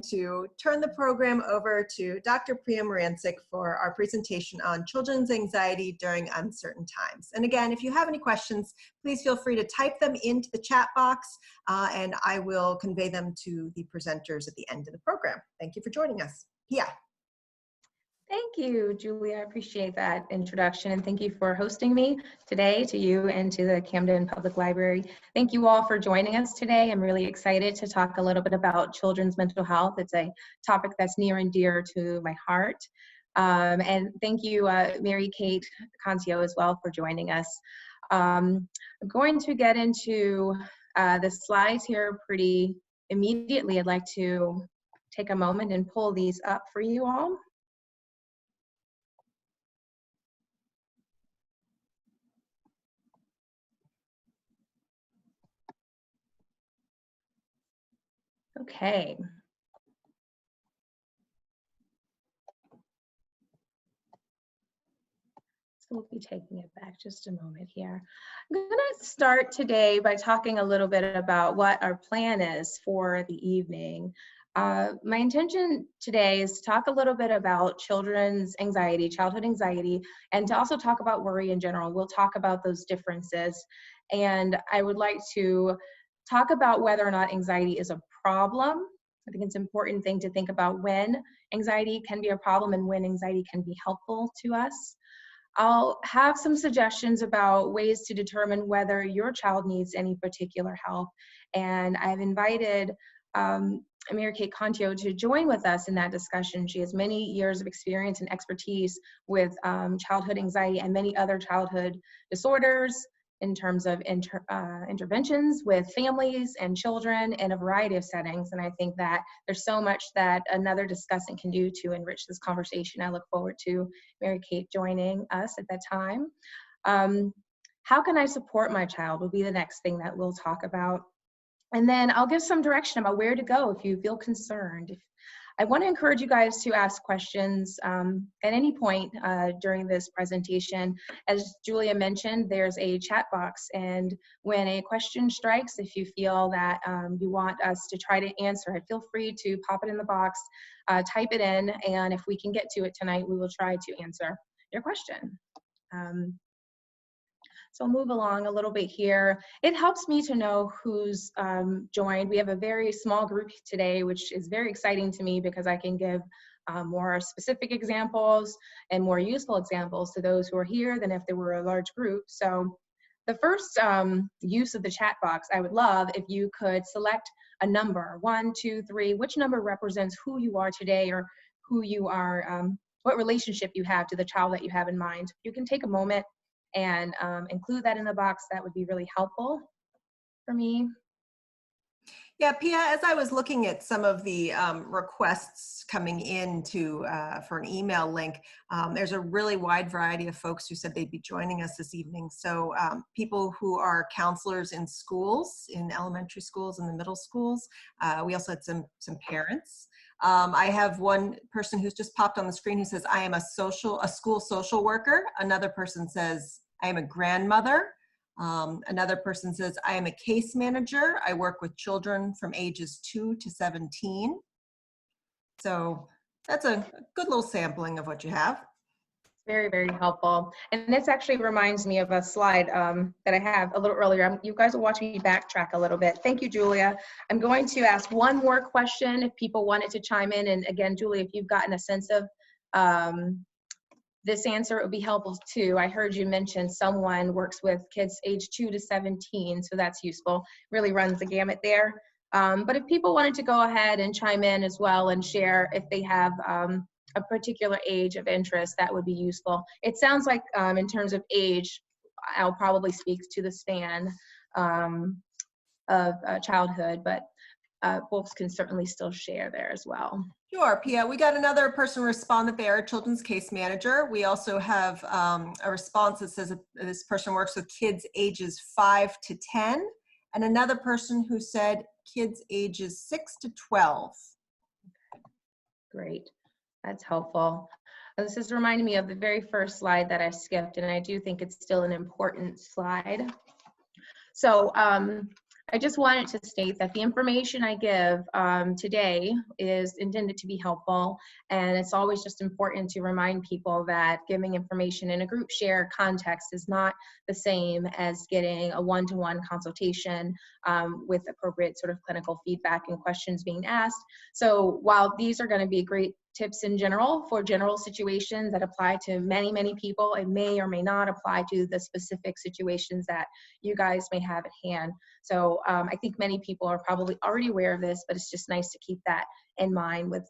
to turn the program over to Dr. Pia Marancik for our presentation on children's anxiety during uncertain times. And again, if you have any questions, please feel free to type them into the chat box and I will convey them to the presenters at the end of the program. Thank you for joining us. Pia. Thank you, Julia. I appreciate that introduction, and thank you for hosting me today, to you and to the Camden Public Library. Thank you all for joining us today. I'm really excited to talk a little bit about children's mental health. It's a topic that's near and dear to my heart. And thank you, Mary Kate Contio, as well, for joining us. I'm going to get into the slides here pretty immediately. I'd like to take a moment and pull these up for you all. Okay. So we'll be taking it back just a moment here. I'm going to start today by talking a little bit about what our plan is for the evening. My intention today is to talk a little bit about children's anxiety, childhood anxiety, and to also talk about worry in general. We'll talk about those differences. And I would like to talk about whether or not anxiety is a problem. I think it's an important thing to think about when anxiety can be a problem and when anxiety can be helpful to us. I'll have some suggestions about ways to determine whether your child needs any particular help. And I've invited Mary Kate Contio to join with us in that discussion. She has many years of experience and expertise with childhood anxiety and many other childhood disorders, in terms of interventions with families and children in a variety of settings. And I think that there's so much that another discussant can do to enrich this conversation. I look forward to Mary Kate joining us at that time. How can I support my child will be the next thing that we'll talk about. And then I'll give some direction about where to go if you feel concerned. I want to encourage you guys to ask questions at any point during this presentation. As Julia mentioned, there's a chat box, and when a question strikes, if you feel that you want us to try to answer it, feel free to pop it in the box, type it in, and if we can get to it tonight, we will try to answer your question. So I'll move along a little bit here. It helps me to know who's joined. We have a very small group today, which is very exciting to me because I can give more specific examples and more useful examples to those who are here than if there were a large group. So the first use of the chat box, I would love if you could select a number, 1, 2, 3, which number represents who you are today or who you are, what relationship you have to the child that you have in mind. You can take a moment and include that in the box. That would be really helpful for me. Yeah, Pia, as I was looking at some of the requests coming in for an email link, there's a really wide variety of folks who said they'd be joining us this evening. So people who are counselors in schools, in elementary schools and the middle schools. We also had some parents. I have one person who's just popped on the screen who says, I am a school social worker. Another person says, I am a grandmother. Another person says, I am a case manager. I work with children from ages 2 to 17. So that's a good little sampling of what you have. Very, very helpful. And this actually reminds me of a slide that I have a little earlier. You guys are watching me backtrack a little bit. Thank you, Julia. I'm going to ask one more question if people wanted to chime in. And again, Julia, if you've gotten a sense of this answer, it would be helpful too. I heard you mention someone works with kids age 2 to 17, so that's useful. Really runs the gamut there. But if people wanted to go ahead and chime in as well and share if they have a particular age of interest, that would be useful. It sounds like in terms of age, I'll probably speak to the span of childhood, but folks can certainly still share there as well. Sure, Pia. We got another person respond that they are a children's case manager. We also have a response that says that this person works with kids ages 5 to 10, and another person who said kids ages 6 to 12. Great. That's helpful. This is reminding me of the very first slide that I skipped, and I do think it's still an important slide. So I just wanted to state that the information I give today is intended to be helpful, and it's always just important to remind people that giving information in a group share context is not the same as getting a one-to-one consultation with appropriate sort of clinical feedback and questions being asked. So while these are going to be great tips in general for general situations that apply to many, many people, it may or may not apply to the specific situations that you guys may have at hand. So I think many people are probably already aware of this, but it's just nice to keep that in mind with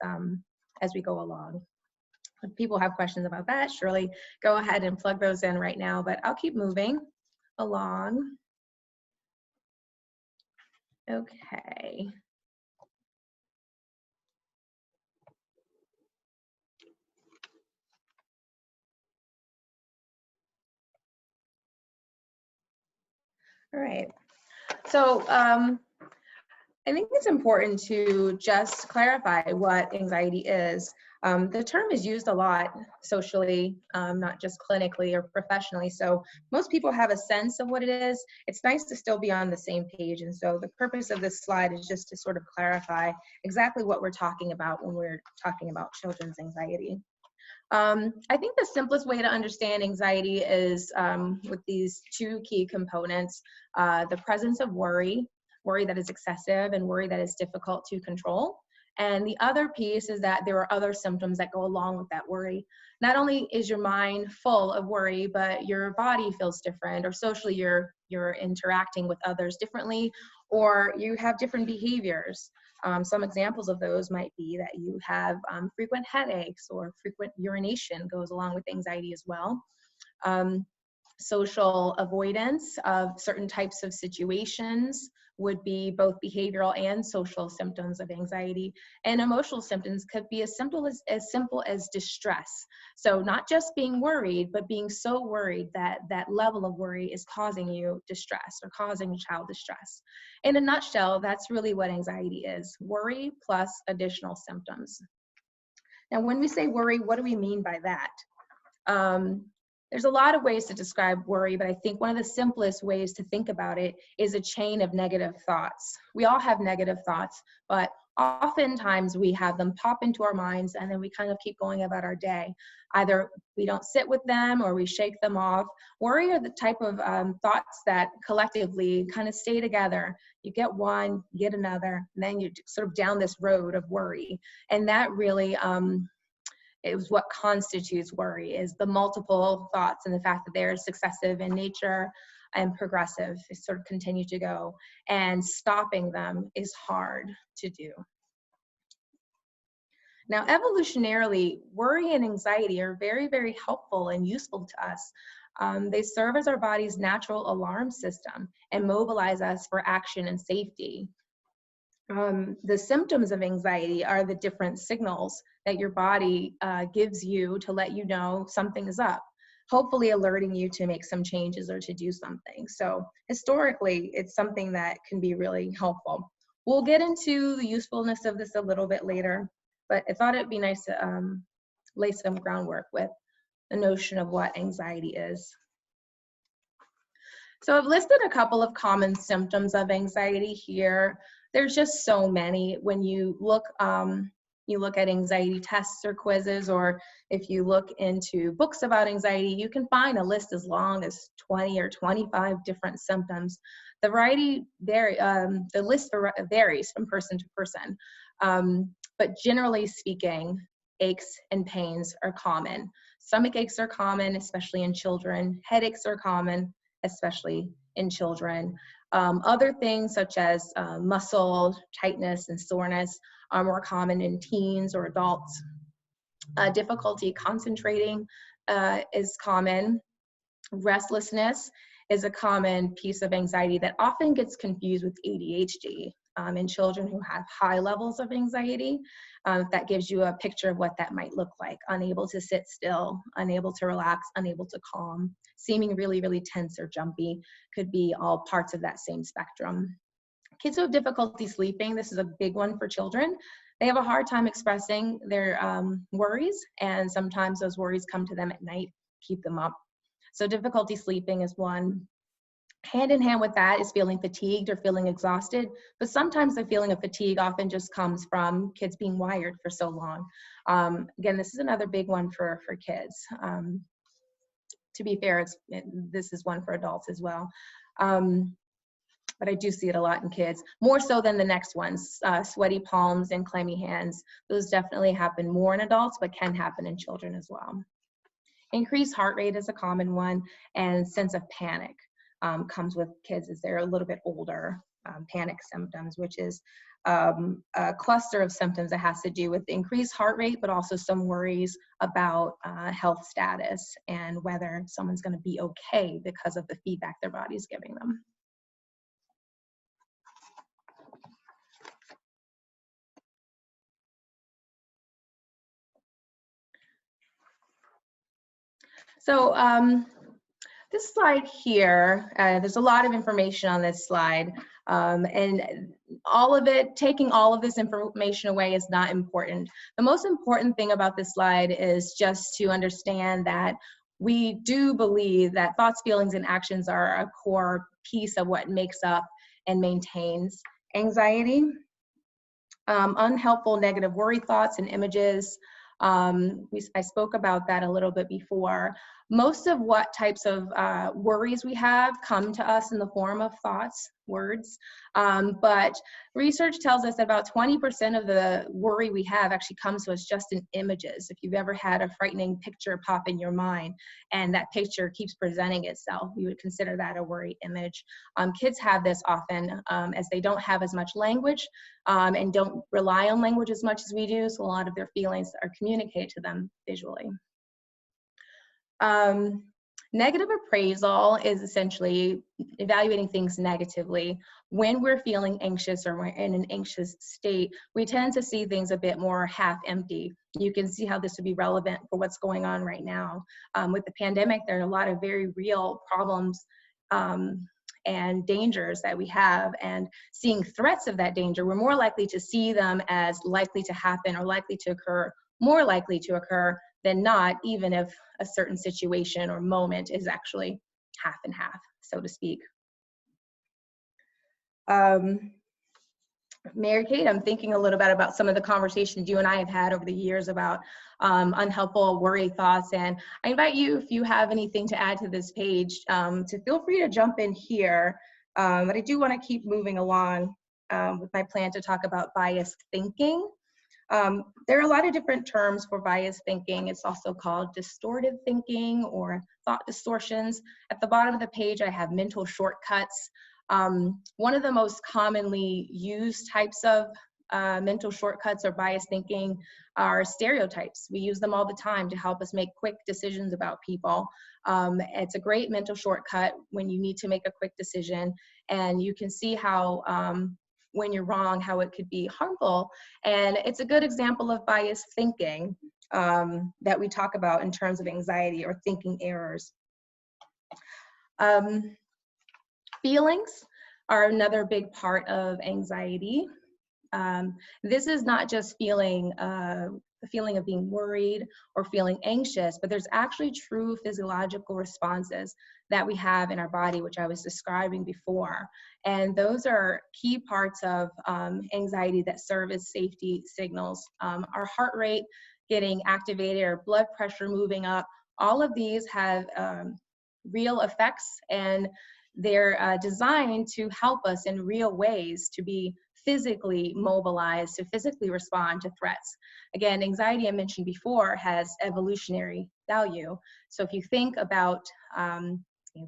as we go along. If people have questions about that, surely go ahead and plug those in right now, but I'll keep moving along. Okay. All right. So I think it's important to just clarify what anxiety is. The term is used a lot socially, not just clinically or professionally. So most people have a sense of what it is. It's nice to still be on the same page. And so the purpose of this slide is just to sort of clarify exactly what we're talking about when we're talking about children's anxiety. I think the simplest way to understand anxiety is with these two key components, the presence of worry that is excessive and worry that is difficult to control. And the other piece is that there are other symptoms that go along with that worry. Not only is your mind full of worry, but your body feels different, or socially you're interacting with others differently, or you have different behaviors. Some examples of those might be that you have frequent headaches, or frequent urination goes along with anxiety as well. Social avoidance of certain types of situations would be both behavioral and social symptoms of anxiety. And emotional symptoms could be as simple as distress. So not just being worried, but being so worried that that level of worry is causing you distress or causing your child distress. In a nutshell, that's really what anxiety is: worry plus additional symptoms. Now, when we say worry, what do we mean by that? There's a lot of ways to describe worry, but I think one of the simplest ways to think about it is a chain of negative thoughts. We all have negative thoughts, but oftentimes we have them pop into our minds and then we kind of keep going about our day. Either we don't sit with them or we shake them off. Worry are the type of thoughts that collectively kind of stay together. You get one, you get another, and then you're sort of down this road of worry. And that really is what constitutes worry, is the multiple thoughts and the fact that they're successive in nature and progressive. They sort of continue to go, and stopping them is hard to do. Now, evolutionarily, worry and anxiety are very, very helpful and useful to us. They serve as our body's natural alarm system and mobilize us for action and safety. The symptoms of anxiety are the different signals that your body gives you to let you know something is up, hopefully alerting you to make some changes or to do something. So historically, it's something that can be really helpful. We'll get into the usefulness of this a little bit later, but I thought it'd be nice to lay some groundwork with the notion of what anxiety is. So I've listed a couple of common symptoms of anxiety here. There's just so many. When you look at anxiety tests or quizzes, or if you look into books about anxiety, you can find a list as long as 20 or 25 different symptoms. The variety there, the list varies from person to person, but generally speaking, aches and pains are common. Stomach aches are common, especially in children. Headaches are common, especially in children. Other things such as muscle tightness and soreness are more common in teens or adults. Difficulty concentrating is common. Restlessness is a common piece of anxiety that often gets confused with ADHD in children who have high levels of anxiety. That gives you a picture of what that might look like: unable to sit still, unable to relax, unable to calm, seeming really, really tense or jumpy. Could be all parts of that same spectrum. Kids who have difficulty sleeping, this is a big one for children. They have a hard time expressing their worries, and sometimes those worries come to them at night, keep them up. So difficulty sleeping is one. Hand in hand with that is feeling fatigued or feeling exhausted, but sometimes the feeling of fatigue often just comes from kids being wired for so long. Again, this is another big one for kids. To be fair, this is one for adults as well. But I do see it a lot in kids, more so than the next ones, sweaty palms and clammy hands. Those definitely happen more in adults, but can happen in children as well. Increased heart rate is a common one, and sense of panic comes with kids as they're a little bit older. Panic symptoms, which is a cluster of symptoms that has to do with increased heart rate, but also some worries about health status and whether someone's going to be okay because of the feedback their body's giving them. So this slide here, there's a lot of information on this slide, and all of it, taking all of this information away is not important. The most important thing about this slide is just to understand that we do believe that thoughts, feelings, and actions are a core piece of what makes up and maintains anxiety. Unhelpful negative worry thoughts and images. I spoke about that a little bit before. Most of what types of worries we have come to us in the form of thoughts, words, but research tells us that about 20% of the worry we have actually comes to us just in images. If you've ever had a frightening picture pop in your mind and that picture keeps presenting itself, we would consider that a worry image. Kids have this often as they don't have as much language and don't rely on language as much as we do, so a lot of their feelings are communicated to them visually. Negative appraisal is essentially evaluating things negatively. When we're feeling anxious or we're in an anxious state, we tend to see things a bit more half empty. You can see how this would be relevant for what's going on right now. With the pandemic, there are a lot of very real problems and dangers that we have, and seeing threats of that danger, we're more likely to see them as likely to happen or likely to occur, more likely to occur than not, even if a certain situation or moment is actually half and half, so to speak. Mary Kate, I'm thinking a little bit about some of the conversations you and I have had over the years about unhelpful worry thoughts, and I invite you, if you have anything to add to this page, to feel free to jump in here, but I do want to keep moving along with my plan to talk about biased thinking. There are a lot of different terms for biased thinking. It's also called distorted thinking or thought distortions. At the bottom of the page, I have mental shortcuts. One of the most commonly used types of mental shortcuts or biased thinking are stereotypes. We use them all the time to help us make quick decisions about people. It's a great mental shortcut when you need to make a quick decision, and you can see how when you're wrong, how it could be harmful. And it's a good example of biased thinking that we talk about in terms of anxiety or thinking errors. Feelings are another big part of anxiety. This is not just feeling the feeling of being worried or feeling anxious, but there's actually true physiological responses that we have in our body, which I was describing before. And those are key parts of anxiety that serve as safety signals. Our heart rate getting activated, our blood pressure moving up, all of these have real effects, and they're designed to help us in real ways to be physically mobilized, to physically respond to threats. Again, anxiety, I mentioned before, has evolutionary value. So if you think about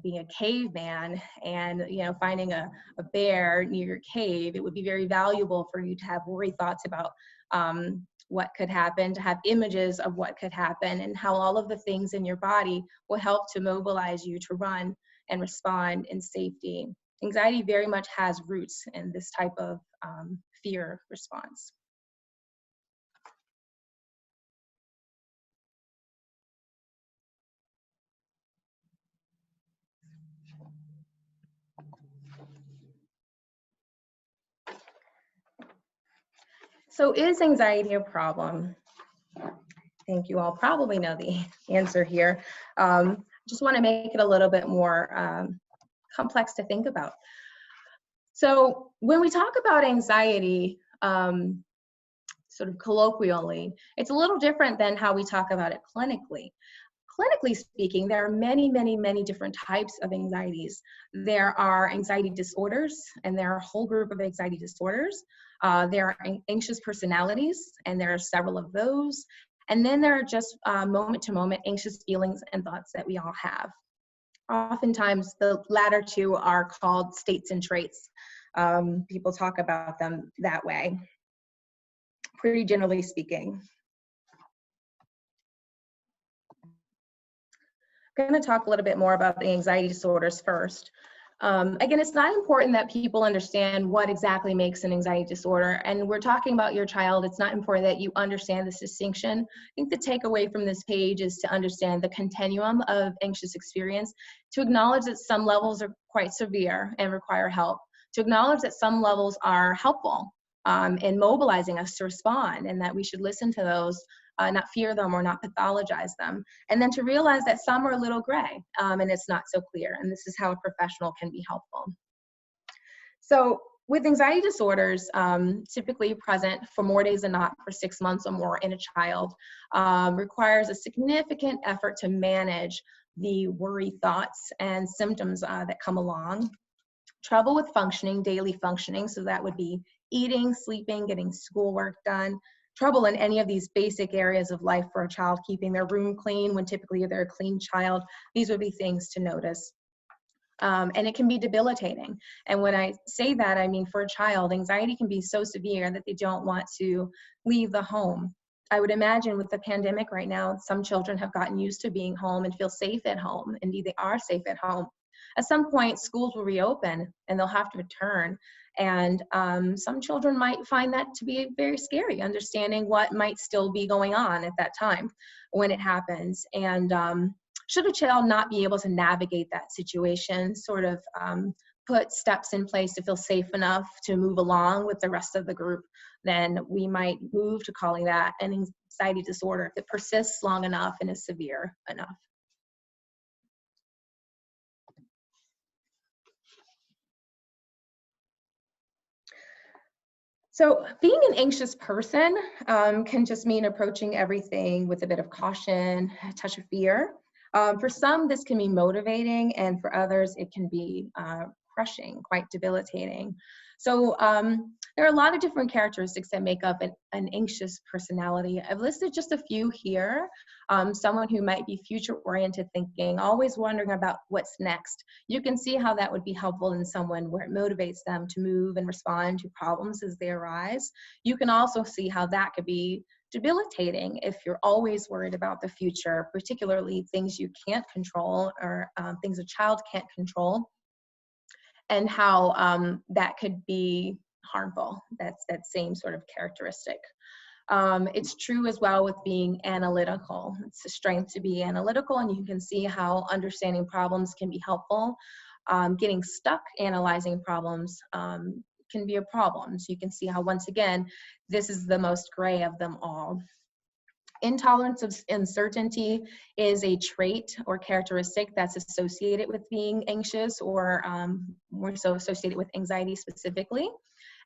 being a caveman and finding a bear near your cave, it would be very valuable for you to have worry thoughts about what could happen, to have images of what could happen, and how all of the things in your body will help to mobilize you to run and respond in safety. Anxiety very much has roots in this type of fear response. So is anxiety a problem? I think you all probably know the answer here. Just want to make it a little bit more complex to think about. So when we talk about anxiety, sort of colloquially, it's a little different than how we talk about it clinically. Clinically speaking, there are many, many, many different types of anxieties. There are anxiety disorders, and there are a whole group of anxiety disorders. There are anxious personalities, and there are several of those. And then there are just moment-to-moment anxious feelings and thoughts that we all have. Oftentimes, the latter two are called states and traits. People talk about them that way, pretty generally speaking. I'm going to talk a little bit more about the anxiety disorders first. Again, it's not important that people understand what exactly makes an anxiety disorder. And we're talking about your child. It's not important that you understand this distinction. I think the takeaway from this page is to understand the continuum of anxious experience, to acknowledge that some levels are quite severe and require help, to acknowledge that some levels are helpful in mobilizing us to respond, and that we should listen to those, not fear them or not pathologize them. And then to realize that some are a little gray and it's not so clear. And this is how a professional can be helpful. So with anxiety disorders, typically present for more days than not for 6 months or more in a child, requires a significant effort to manage the worry thoughts and symptoms that come along. Trouble with functioning, daily functioning, so that would be eating, sleeping, getting schoolwork done. Trouble in any of these basic areas of life for a child, keeping their room clean when typically they're a clean child. These would be things to notice. And it can be debilitating. And when I say that, I mean for a child, anxiety can be so severe that they don't want to leave the home. I would imagine with the pandemic right now, some children have gotten used to being home and feel safe at home. Indeed, they are safe at home. At some point, schools will reopen and they'll have to return. And some children might find that to be very scary, understanding what might still be going on at that time when it happens. And should a child not be able to navigate that situation, sort of put steps in place to feel safe enough to move along with the rest of the group, then we might move to calling that an anxiety disorder if it persists long enough and is severe enough. So being an anxious person can just mean approaching everything with a bit of caution, a touch of fear. For some, this can be motivating, and for others, it can be crushing, quite debilitating. So there are a lot of different characteristics that make up an anxious personality. I've listed just a few here. Someone who might be future-oriented thinking, always wondering about what's next. You can see how that would be helpful in someone where it motivates them to move and respond to problems as they arise. You can also see how that could be debilitating if you're always worried about the future, particularly things you can't control or things a child can't control, and how that could be harmful. That's that same sort of characteristic. It's true as well with being analytical. It's a strength to be analytical, and you can see how understanding problems can be helpful. Getting stuck analyzing problems can be a problem. So you can see how, once again, this is the most gray of them all. Intolerance of uncertainty is a trait or characteristic that's associated with being anxious, or more so associated with anxiety specifically.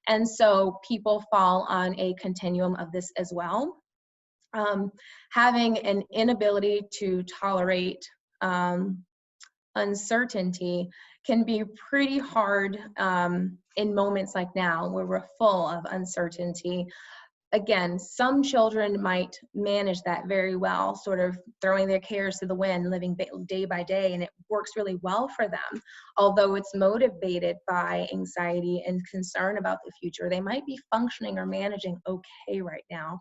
And so people fall on a continuum of this as well. Having an inability to tolerate uncertainty can be pretty hard in moments like now where we're full of uncertainty. Again, some children might manage that very well, sort of throwing their cares to the wind, living day by day, and it works really well for them. Although it's motivated by anxiety and concern about the future, they might be functioning or managing okay right now.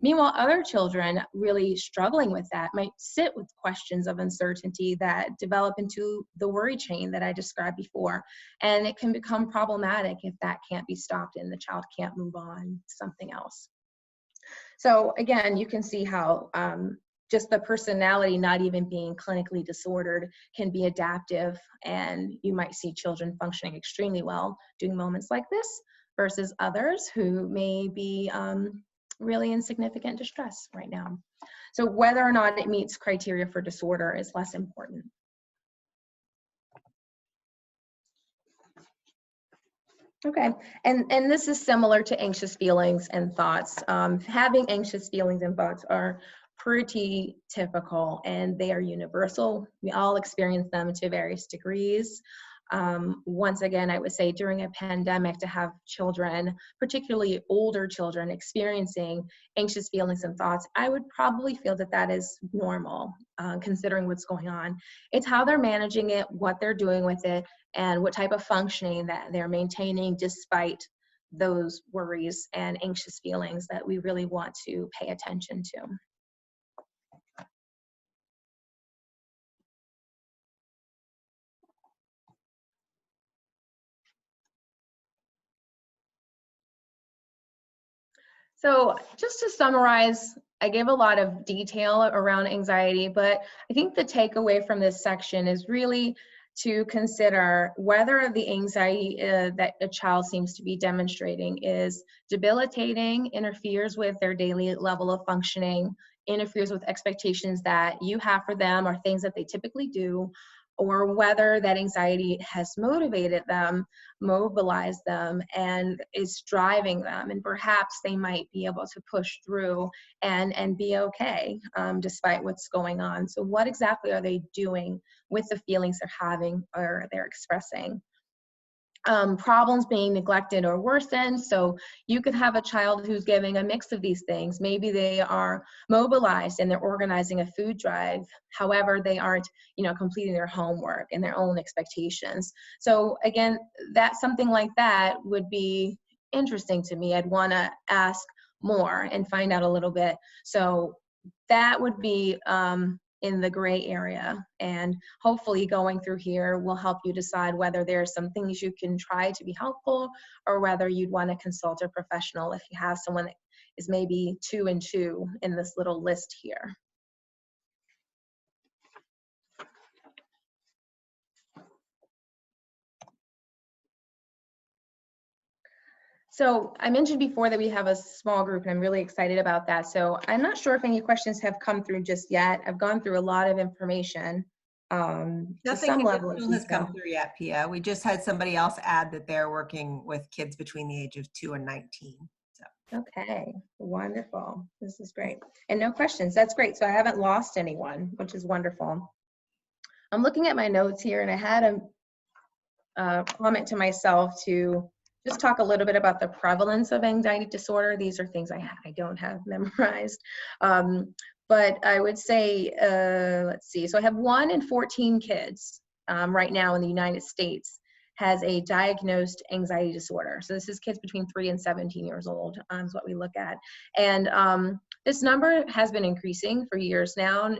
Meanwhile, other children really struggling with that might sit with questions of uncertainty that develop into the worry chain that I described before. And it can become problematic if that can't be stopped and the child can't move on to something else. So again, you can see how just the personality not even being clinically disordered can be adaptive, and you might see children functioning extremely well doing moments like this versus others who may be really in significant distress right now. So whether or not it meets criteria for disorder is less important. Okay, and this is similar to anxious feelings and thoughts. Having anxious feelings and thoughts are pretty typical, and they are universal. We all experience them to various degrees. Once again, I would say during a pandemic, to have children, particularly older children, experiencing anxious feelings and thoughts, I would probably feel that that is normal, considering what's going on. It's how they're managing it, what they're doing with it, and what type of functioning that they're maintaining despite those worries and anxious feelings that we really want to pay attention to. So just to summarize, I gave a lot of detail around anxiety, but I think the takeaway from this section is really to consider whether the anxiety that a child seems to be demonstrating is debilitating, interferes with their daily level of functioning, interferes with expectations that you have for them or things that they typically do, or whether that anxiety has motivated them, mobilized them, and is driving them, and perhaps they might be able to push through and be okay despite what's going on. So what exactly are they doing with the feelings they're having or they're expressing? Problems being neglected or worsened. So you could have a child who's giving a mix of these things. Maybe they are mobilized and they're organizing a food drive. However, they aren't, completing their homework and their own expectations. So again, that something like that would be interesting to me. I'd want to ask more and find out a little bit. So that would be in the gray area, and hopefully going through here will help you decide whether there are some things you can try to be helpful or whether you'd want to consult a professional if you have someone that is maybe 2 and 2 in this little list here. So I mentioned before that we have a small group, and I'm really excited about that. So I'm not sure if any questions have come through just yet. I've gone through a lot of information to some level of Nothing has come through yet, Pia. We just had somebody else add that they're working with kids between the age of 2 and 19. So. Okay, wonderful. This is great. And no questions. That's great. So I haven't lost anyone, which is wonderful. I'm looking at my notes here, and I had a comment to myself to just talk a little bit about the prevalence of anxiety disorder. These are things I don't have memorized. But I would say, let's see. So I have 1 in 14 kids right now in the United States has a diagnosed anxiety disorder. So this is kids between 3 and 17 years old is what we look at. And this number has been increasing for years now. And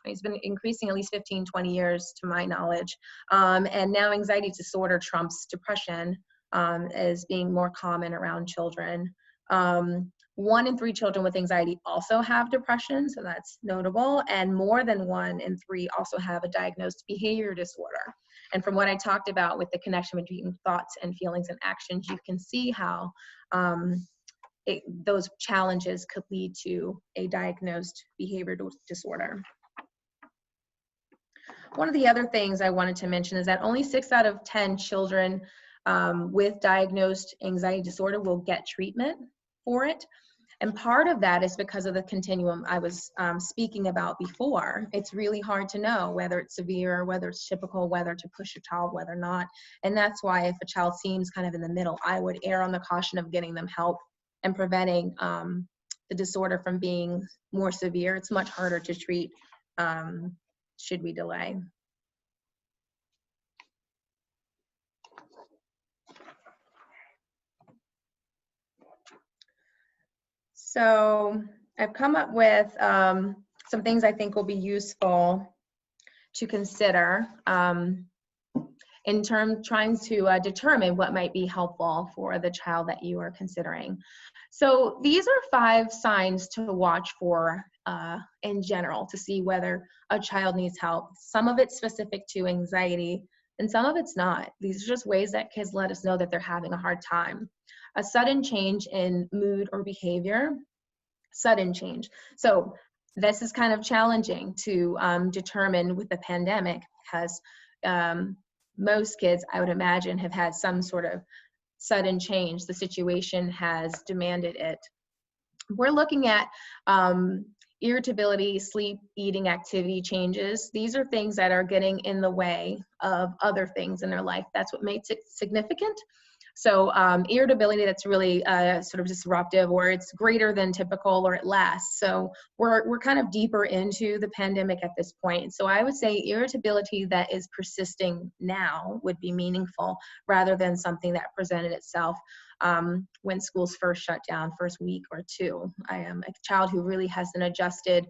it's been increasing at least 15, 20 years to my knowledge. And now anxiety disorder trumps depression as being more common around children. 1 in 3 children with anxiety also have depression, so that's notable, and more than 1 in 3 also have a diagnosed behavior disorder. And from what I talked about with the connection between thoughts and feelings and actions, you can see how those challenges could lead to a diagnosed behavior disorder. One of the other things I wanted to mention is that only 6 out of 10 children with diagnosed anxiety disorder will get treatment for it. And part of that is because of the continuum I was speaking about before. It's really hard to know whether it's severe, whether it's typical, whether to push a child, whether not. And that's why if a child seems kind of in the middle, I would err on the caution of getting them help and preventing the disorder from being more severe. It's much harder to treat should we delay. So I've come up with some things I think will be useful to consider in trying to determine what might be helpful for the child that you are considering. So these are 5 signs to watch for in general to see whether a child needs help. Some of it's specific to anxiety and some of it's not. These are just ways that kids let us know that they're having a hard time. A sudden change in mood or behavior, sudden change. So this is kind of challenging to determine with the pandemic because most kids, I would imagine, have had some sort of sudden change. The situation has demanded it. We're looking at irritability, sleep, eating, activity changes. These are things that are getting in the way of other things in their life. That's what makes it significant. So irritability that's really sort of disruptive, or it's greater than typical, or it lasts. So we're kind of deeper into the pandemic at this point. So I would say irritability that is persisting now would be meaningful, rather than something that presented itself when schools first shut down, first week or two. I am a child who really hasn't adjusted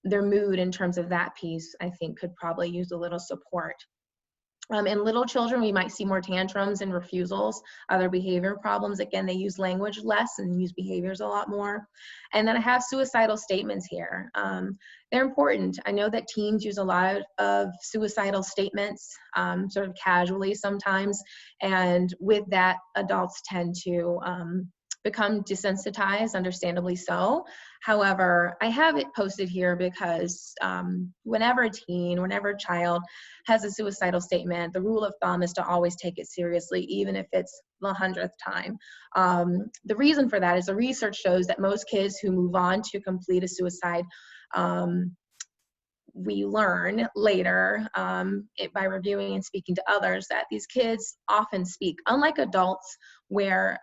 their mood in terms of that piece, I think could probably use a little support. In little children, we might see more tantrums and refusals, other behavior problems. Again, they use language less and use behaviors a lot more. And then I have suicidal statements here. They're important. I know that teens use a lot of suicidal statements, sort of casually sometimes. And with that, adults tend to become desensitized, understandably so. However, I have it posted here because whenever a teen, whenever a child has a suicidal statement, the rule of thumb is to always take it seriously, even if it's the 100th time. The reason for that is the research shows that most kids who move on to complete a suicide, we learn later by reviewing and speaking to others that these kids often speak. Unlike adults where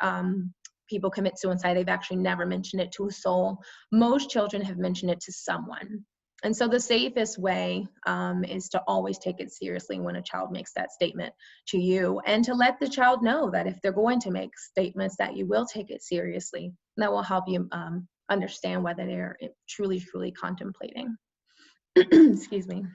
people commit suicide, they've actually never mentioned it to a soul. Most children have mentioned it to someone. And so the safest way is to always take it seriously when a child makes that statement to you, and to let the child know that if they're going to make statements, that you will take it seriously. And that will help you understand whether they're truly contemplating. Excuse me.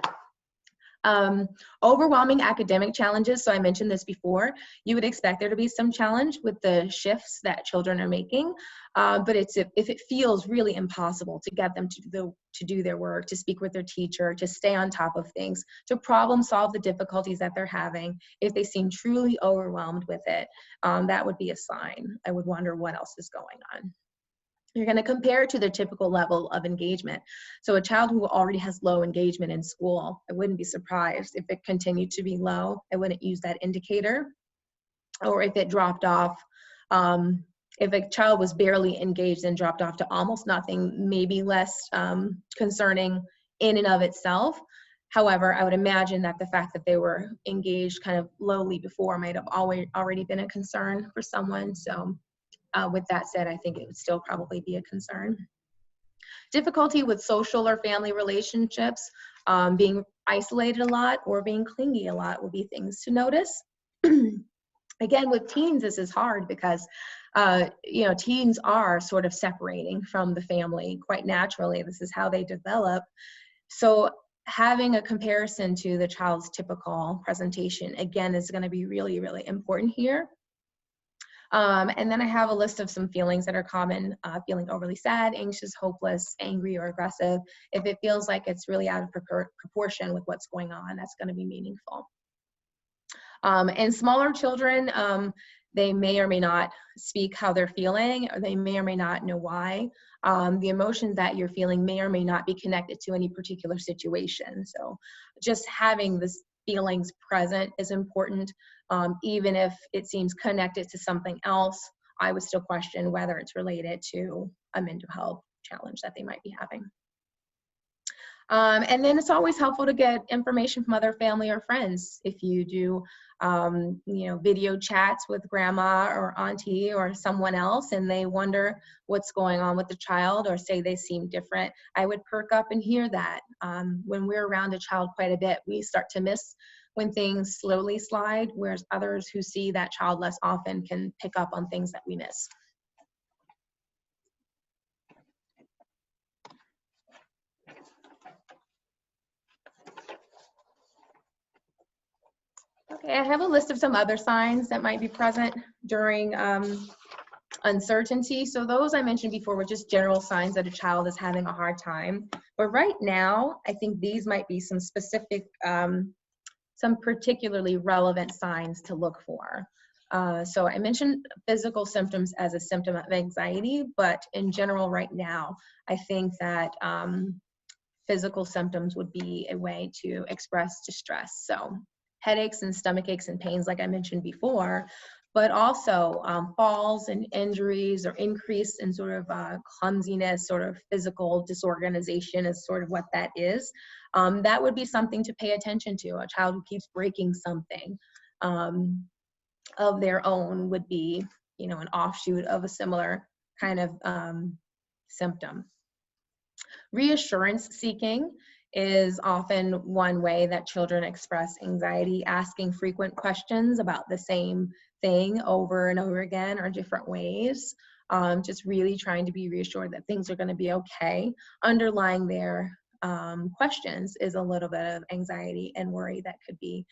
Overwhelming academic challenges. So I mentioned this before. You would expect there to be some challenge with the shifts that children are making, but if it feels really impossible to get them to do their work, to speak with their teacher, to stay on top of things, to problem solve the difficulties that they're having, if they seem truly overwhelmed with it, that would be a sign. I would wonder what else is going on. You're going to compare it to the typical level of engagement. So a child who already has low engagement in school, I wouldn't be surprised if it continued to be low. I wouldn't use that indicator. Or if it dropped off, if a child was barely engaged and dropped off to almost nothing, maybe less concerning in and of itself. However, I would imagine that the fact that they were engaged kind of lowly before might have already been a concern for someone. So with that said, I think it would still probably be a concern. Difficulty with social or family relationships, being isolated a lot or being clingy a lot would be things to notice. Again, with teens, this is hard because teens are sort of separating from the family quite naturally. This is how they develop. So having a comparison to the child's typical presentation, again, is going to be really, really important here. And then I have a list of some feelings that are common, feeling overly sad, anxious, hopeless, angry, or aggressive. If it feels like it's really out of proportion with what's going on, that's going to be meaningful. And smaller children, they may or may not speak how they're feeling, or they may or may not know why. The emotions that you're feeling may or may not be connected to any particular situation. So just having this feelings present is important. Even if it seems connected to something else, I would still question whether it's related to a mental health challenge that they might be having. And then it's always helpful to get information from other family or friends. If you do, video chats with grandma or auntie or someone else, and they wonder what's going on with the child, or say they seem different, I would perk up and hear that. When we're around a child quite a bit, we start to miss when things slowly slide, whereas others who see that child less often can pick up on things that we miss. Okay, I have a list of some other signs that might be present during uncertainty. So those I mentioned before were just general signs that a child is having a hard time. But right now, I think these might be some specific, some particularly relevant signs to look for. So I mentioned physical symptoms as a symptom of anxiety, but in general right now, I think that physical symptoms would be a way to express distress. So headaches and stomach aches and pains, like I mentioned before, but also falls and injuries, or increase in sort of clumsiness, sort of physical disorganization is sort of what that is. That would be something to pay attention to. A child who keeps breaking something of their own would be, you know, an offshoot of a similar kind of symptom. Reassurance seeking is often one way that children express anxiety, asking frequent questions about the same thing over and over again, or different ways. Just really trying to be reassured that things are going to be okay. Underlying their questions is a little bit of anxiety and worry that could be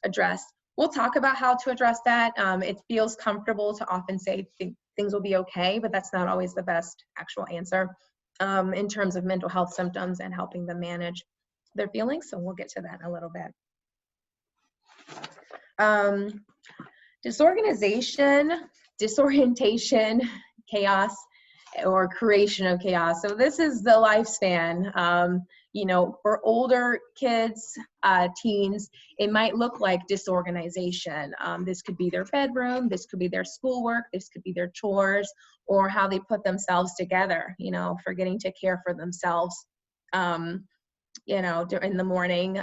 addressed. We'll talk about how to address that. It feels comfortable to often say things will be okay, but that's not always the best actual answer in terms of mental health symptoms and helping them manage their feelings. So we'll get to that in a little bit. Disorganization, disorientation, chaos, or creation of chaos. So this is the lifespan. You know, for older kids, teens, it might look like disorganization. This could be their bedroom, this could be their schoolwork, this could be their chores, or how they put themselves together, you know, forgetting to care for themselves. You know, in the morning,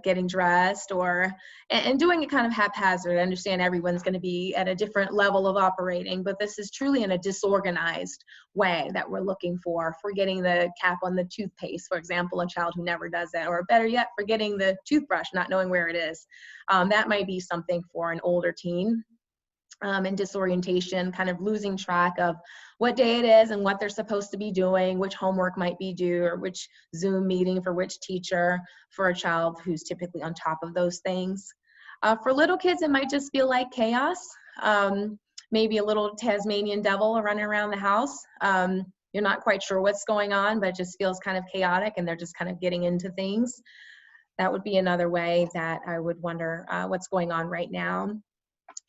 getting dressed, or and doing it kind of haphazard. I understand everyone's going to be at a different level of operating, but this is truly in a disorganized way that we're looking for. Forgetting the cap on the toothpaste, for example, a child who never does that, or better yet, forgetting the toothbrush, not knowing where it is. That might be something for an older teen. And disorientation, kind of losing track of what day it is and what they're supposed to be doing, which homework might be due, or which Zoom meeting for which teacher, for a child who's typically on top of those things. For little kids, it might just feel like chaos, maybe a little Tasmanian devil running around the house. You're not quite sure what's going on, but it just feels kind of chaotic, and they're just kind of getting into things. That would be another way that I would wonder what's going on right now.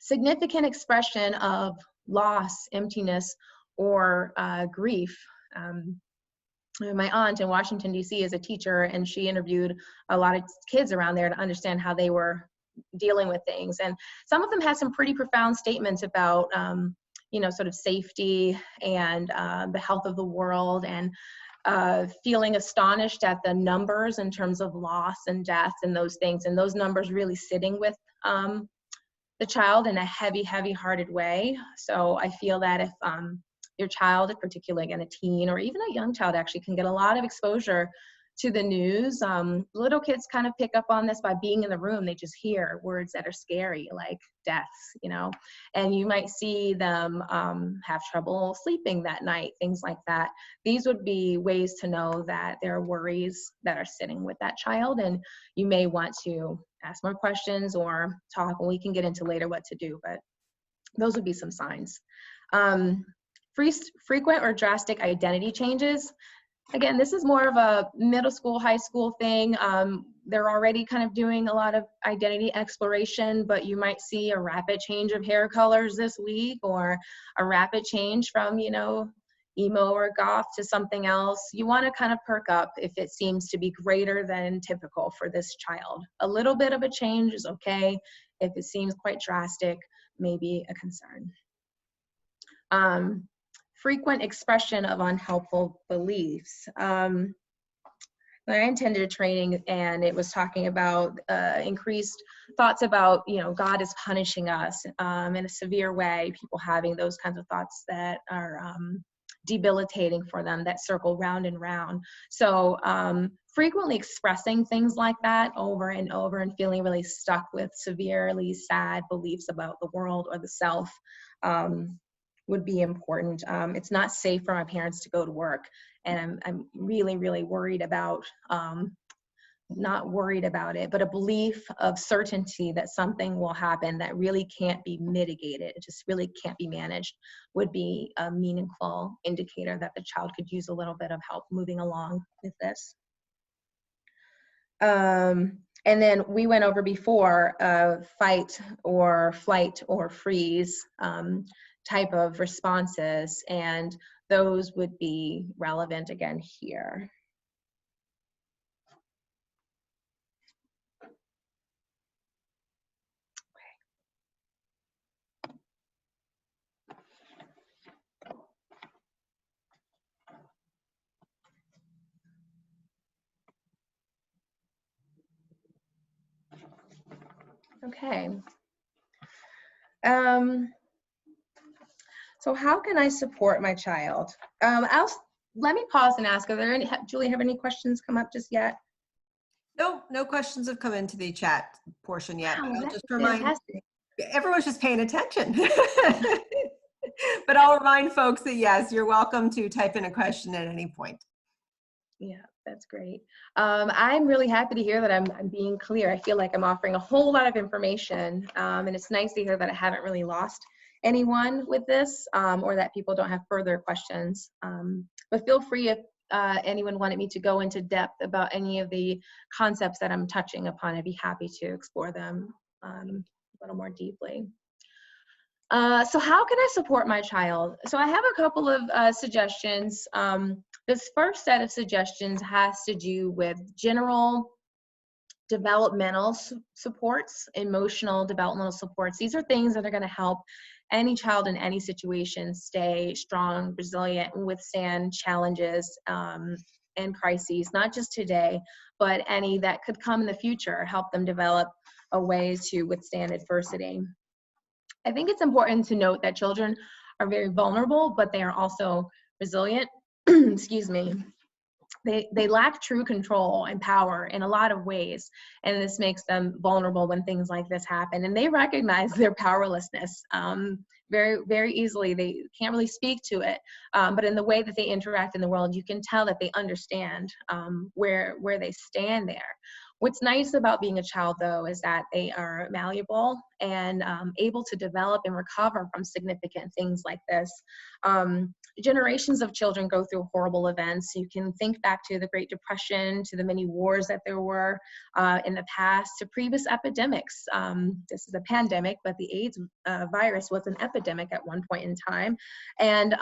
Significant expression of loss, emptiness, or grief. My aunt in Washington, D.C. is a teacher, and she interviewed a lot of kids around there to understand how they were dealing with things. And some of them had some pretty profound statements about, you know, sort of safety and the health of the world, and feeling astonished at the numbers in terms of loss and death and those things, and those numbers really sitting with the child in a heavy, heavy-hearted way. So I feel that if your child, particularly again a teen or even a young child, actually can get a lot of exposure to the news. Little kids kind of pick up on this by being in the room. They just hear words that are scary, like deaths, you know, and you might see them have trouble sleeping that night, things like that. These would be ways to know that there are worries that are sitting with that child, and you may want to ask more questions or talk, and we can get into later what to do, but those would be some signs. Frequent or drastic identity changes. Again, this is more of a middle school, high school thing. They're already kind of doing a lot of identity exploration, but you might see a rapid change of hair colors this week, or a rapid change from, you know, emo or goth to something else. You want to kind of perk up if it seems to be greater than typical for this child. A little bit of a change is okay. If it seems quite drastic, maybe a concern. Frequent expression of unhelpful beliefs. I attended a training, and it was talking about increased thoughts about, you know, God is punishing us in a severe way. People having those kinds of thoughts that are debilitating for them, that circle round and round. So frequently expressing things like that over and over, and feeling really stuck with severely sad beliefs about the world or the self would be important. It's not safe for my parents to go to work, and I'm really, really worried about, not worried about it, but a belief of certainty that something will happen that really can't be mitigated, it just really can't be managed, would be a meaningful indicator that the child could use a little bit of help moving along with this. And then we went over before fight or flight or freeze type of responses, and those would be relevant again here. Okay. So how can I support my child? Let me pause and ask, are there any, Julie, have any questions come up just yet? No, no questions have come into the chat portion yet, Wow, but I'll that's just remind, fantastic. everyone's just paying attention. But I'll remind folks that yes, you're welcome to type in a question at any point. Yeah, that's great. I'm really happy to hear that I'm being clear. I feel like I'm offering a whole lot of information, and it's nice to hear that I haven't really lost anyone with this, or that people don't have further questions. But feel free if anyone wanted me to go into depth about any of the concepts that I'm touching upon. I'd be happy to explore them a little more deeply. So how can I support my child? So I have a couple of suggestions. This first set of suggestions has to do with general developmental supports, emotional developmental supports. These are things that are going to help any child in any situation stay strong, resilient, and withstand challenges and crises, not just today, but any that could come in the future, help them develop a way to withstand adversity. I think it's important to note that children are very vulnerable, but they are also resilient. Excuse me. They lack true control and power in a lot of ways, and this makes them vulnerable when things like this happen. And they recognize their powerlessness very, very easily. They can't really speak to it, but in the way that they interact in the world, you can tell that they understand where they stand there. What's nice about being a child, though, is that they are malleable and able to develop and recover from significant things like this. Generations of children go through horrible events. You can think back to the Great Depression, to the many wars that there were in the past, to previous epidemics. This is a pandemic, but the AIDS virus was an epidemic at one point in time. And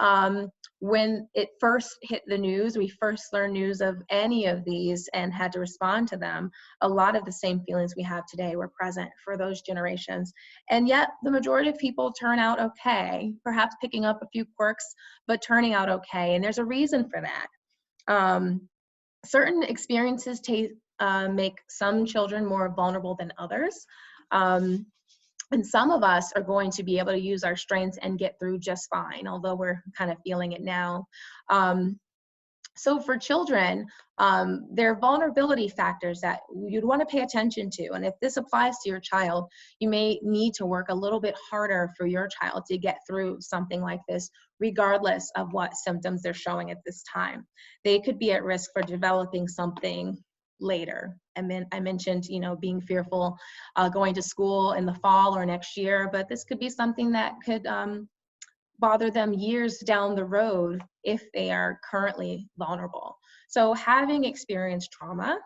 when it first hit the news, we first learned news of any of these and had to respond to them. A lot of the same feelings we have today were present for those generations. And yet the majority of people turn out okay, perhaps picking up a few quirks, but turning out okay. And there's a reason for that. Certain experiences make some children more vulnerable than others. And some of us are going to be able to use our strengths and get through just fine, although we're kind of feeling it now. So for children, there are vulnerability factors that you'd want to pay attention to. And if this applies to your child, you may need to work a little bit harder for your child to get through something like this, regardless of what symptoms they're showing at this time. They could be at risk for developing something later. And then I mentioned, being fearful going to school in the fall or next year, but this could be something that could bother them years down the road if they are currently vulnerable. So having experienced trauma,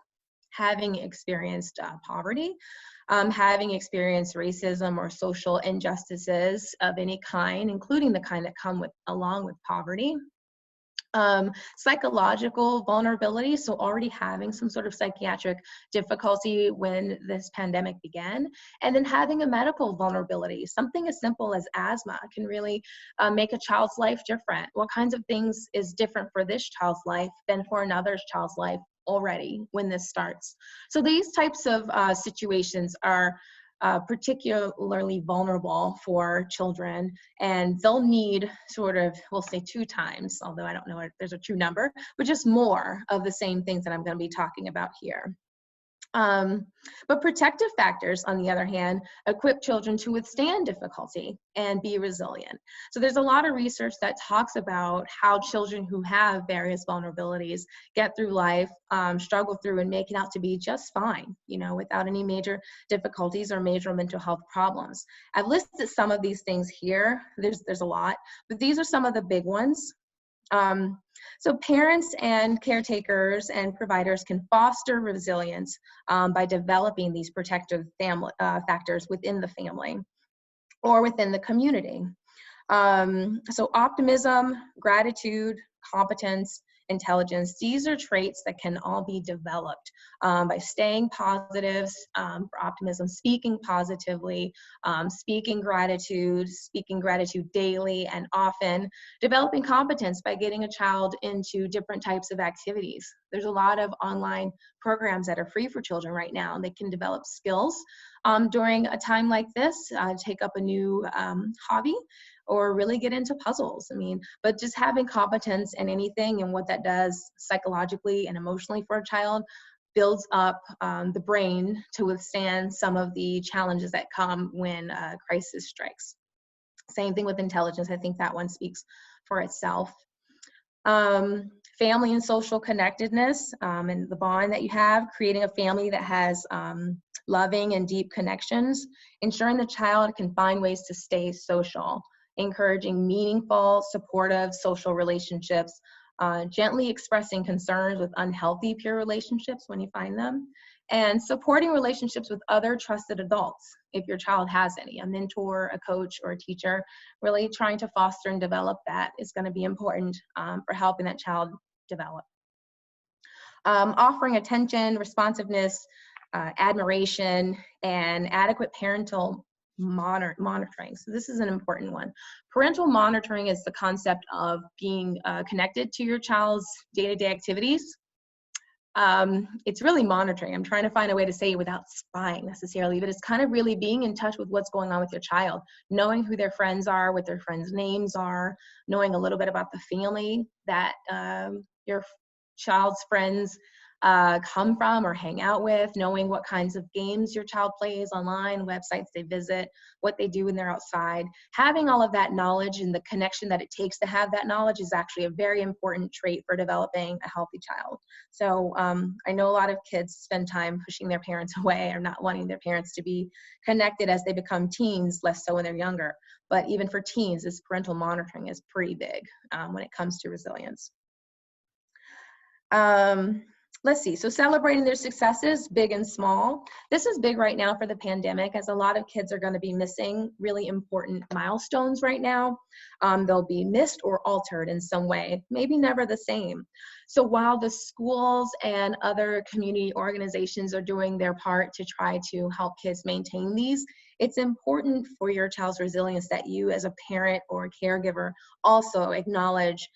having experienced poverty, having experienced racism or social injustices of any kind, including the kind that come along with poverty, psychological vulnerability, so already having some sort of psychiatric difficulty when this pandemic began, and then having a medical vulnerability. Something as simple as asthma can really make a child's life different. What kinds of things is different for this child's life than for another child's life already when this starts? So these types of situations are particularly vulnerable for children, and they'll need sort of, we'll say 2 times, although I don't know if there's a true number, but just more of the same things that I'm going to be talking about here. But protective factors, on the other hand, equip children to withstand difficulty and be resilient. So there's a lot of research that talks about how children who have various vulnerabilities get through life, struggle through, and make it out to be just fine, without any major difficulties or major mental health problems. I've listed some of these things here. There's a lot, but these are some of the big ones. So parents and caretakers and providers can foster resilience by developing these protective factors within the family or within the community. So optimism, gratitude, competence, intelligence, these are traits that can all be developed by staying positive, for optimism, speaking positively, speaking gratitude daily and often, developing competence by getting a child into different types of activities There's a lot of online programs that are free for children right now, and they can develop skills during a time like this, take up a new hobby, or really get into puzzles. I mean, but just having competence in anything and what that does psychologically and emotionally for a child builds up the brain to withstand some of the challenges that come when a crisis strikes. Same thing with intelligence. I think that one speaks for itself. Family and social connectedness, and the bond that you have, creating a family that has loving and deep connections, ensuring the child can find ways to stay social, encouraging meaningful, supportive social relationships, gently expressing concerns with unhealthy peer relationships when you find them, and supporting relationships with other trusted adults, if your child has any, a mentor, a coach, or a teacher. Really trying to foster and develop that is going to be important for helping that child develop. Offering attention, responsiveness, admiration, and adequate parental monitoring. So this is an important one. Parental monitoring is the concept of being connected to your child's day-to-day activities. It's really monitoring. I'm trying to find a way to say it without spying necessarily, but it's kind of really being in touch with what's going on with your child, knowing who their friends are, what their friends' names are, knowing a little bit about the family that your child's friends come from or hang out with, knowing what kinds of games your child plays online, websites they visit, what they do when they're outside. Having all of that knowledge and the connection that it takes to have that knowledge is actually a very important trait for developing a healthy child. So I know a lot of kids spend time pushing their parents away or not wanting their parents to be connected as they become teens, less so when they're younger. But even for teens, this parental monitoring is pretty big when it comes to resilience. Let's see, so celebrating their successes, big and small. This is big right now for the pandemic, as a lot of kids are going to be missing really important milestones right now. They'll be missed or altered in some way, maybe never the same. So while the schools and other community organizations are doing their part to try to help kids maintain these, it's important for your child's resilience that you as a parent or a caregiver also acknowledge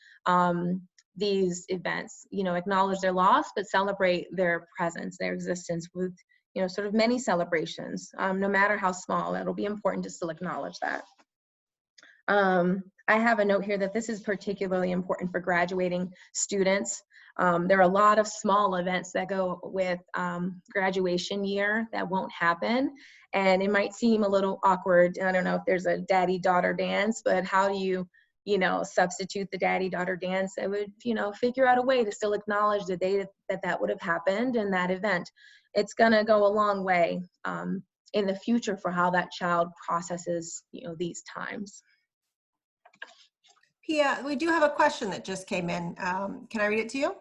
these events, acknowledge their loss, but celebrate their presence, their existence with, sort of many celebrations, no matter how small. It'll be important to still acknowledge that. I have a note here that this is particularly important for graduating students. There are a lot of small events that go with graduation year that won't happen, and it might seem a little awkward. I don't know if there's a daddy-daughter dance, but how do you substitute the daddy-daughter dance? I would, figure out a way to still acknowledge the day that would have happened in that event. It's gonna go a long way in the future for how that child processes, these times. Pia, we do have a question that just came in. Can I read it to you?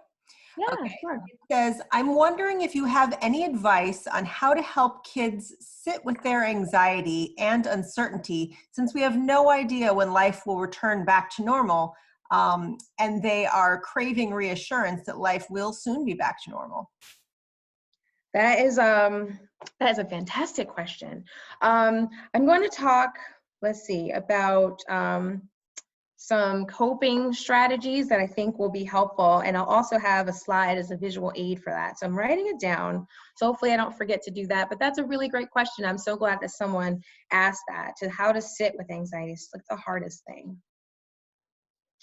Yeah, okay. Sure. It says, I'm wondering if you have any advice on how to help kids sit with their anxiety and uncertainty, since we have no idea when life will return back to normal, and they are craving reassurance that life will soon be back to normal. That is a fantastic question. I'm going to talk, let's see, about some coping strategies that I think will be helpful. And I'll also have a slide as a visual aid for that. So I'm writing it down. So hopefully I don't forget to do that. But that's a really great question. I'm so glad that someone asked that, to how to sit with anxiety. It's like the hardest thing.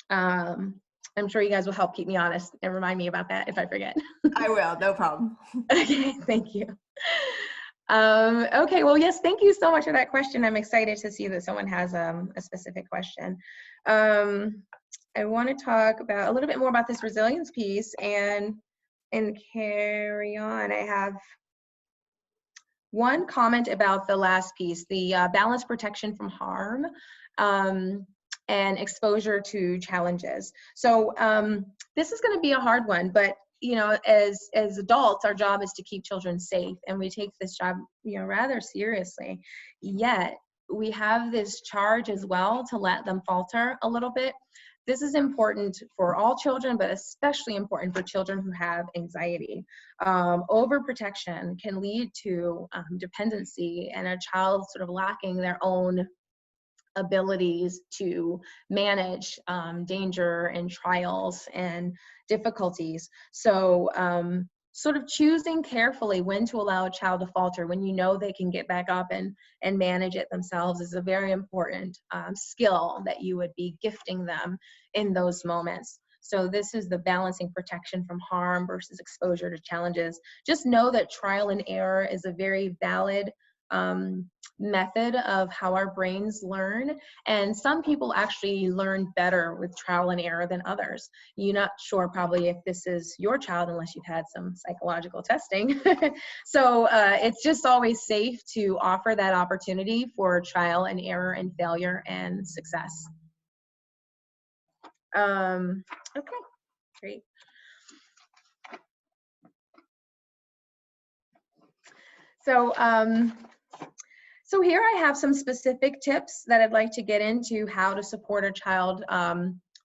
I'm sure you guys will help keep me honest and remind me about that if I forget. I will, no problem. Okay, thank you. Okay, well, yes, thank you so much for that question. I'm excited to see that someone has a specific question. I want to talk about a little bit more about this resilience piece and carry on. I have one comment about the last piece, the balance protection from harm and exposure to challenges. So this is going to be a hard one, but as adults, our job is to keep children safe, and we take this job, rather seriously. Yet we have this charge as well to let them falter a little bit. This is important for all children, but especially important for children who have anxiety. Overprotection can lead to dependency and a child sort of lacking their own abilities to manage danger and trials and difficulties. So sort of choosing carefully when to allow a child to falter when you know they can get back up and manage it themselves is a very important skill that you would be gifting them in those moments. So this is the balancing protection from harm versus exposure to challenges. Just know that trial and error is a very valid method of how our brains learn. And some people actually learn better with trial and error than others. You're not sure probably if this is your child unless you've had some psychological testing. So it's just always safe to offer that opportunity for trial and error and failure and success. Okay, great. So, so here I have some specific tips that I'd like to get into how to support a child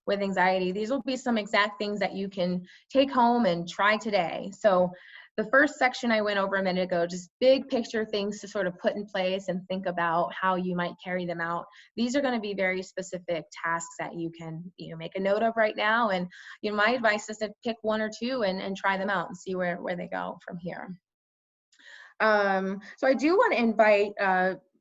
with anxiety. These will be some exact things that you can take home and try today. So the first section I went over a minute ago, just big picture things to sort of put in place and think about how you might carry them out. These are going to be very specific tasks that you can, make a note of right now. And my advice is to pick one or two and try them out and see where they go from here. So I do want to invite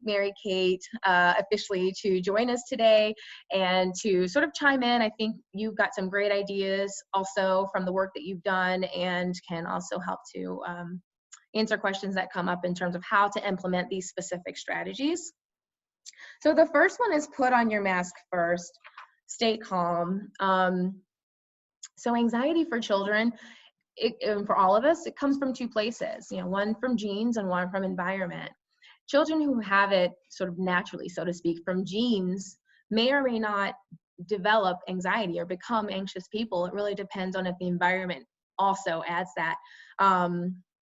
Mary Kate officially to join us today and to sort of chime in. I think you've got some great ideas also from the work that you've done and can also help to answer questions that come up in terms of how to implement these specific strategies. So the first one is put on your mask first, stay calm. So anxiety for children, for all of us, it comes from two places, one from genes and one from environment. Children who have it sort of naturally, so to speak, from genes may or may not develop anxiety or become anxious people. It really depends on if the environment also adds that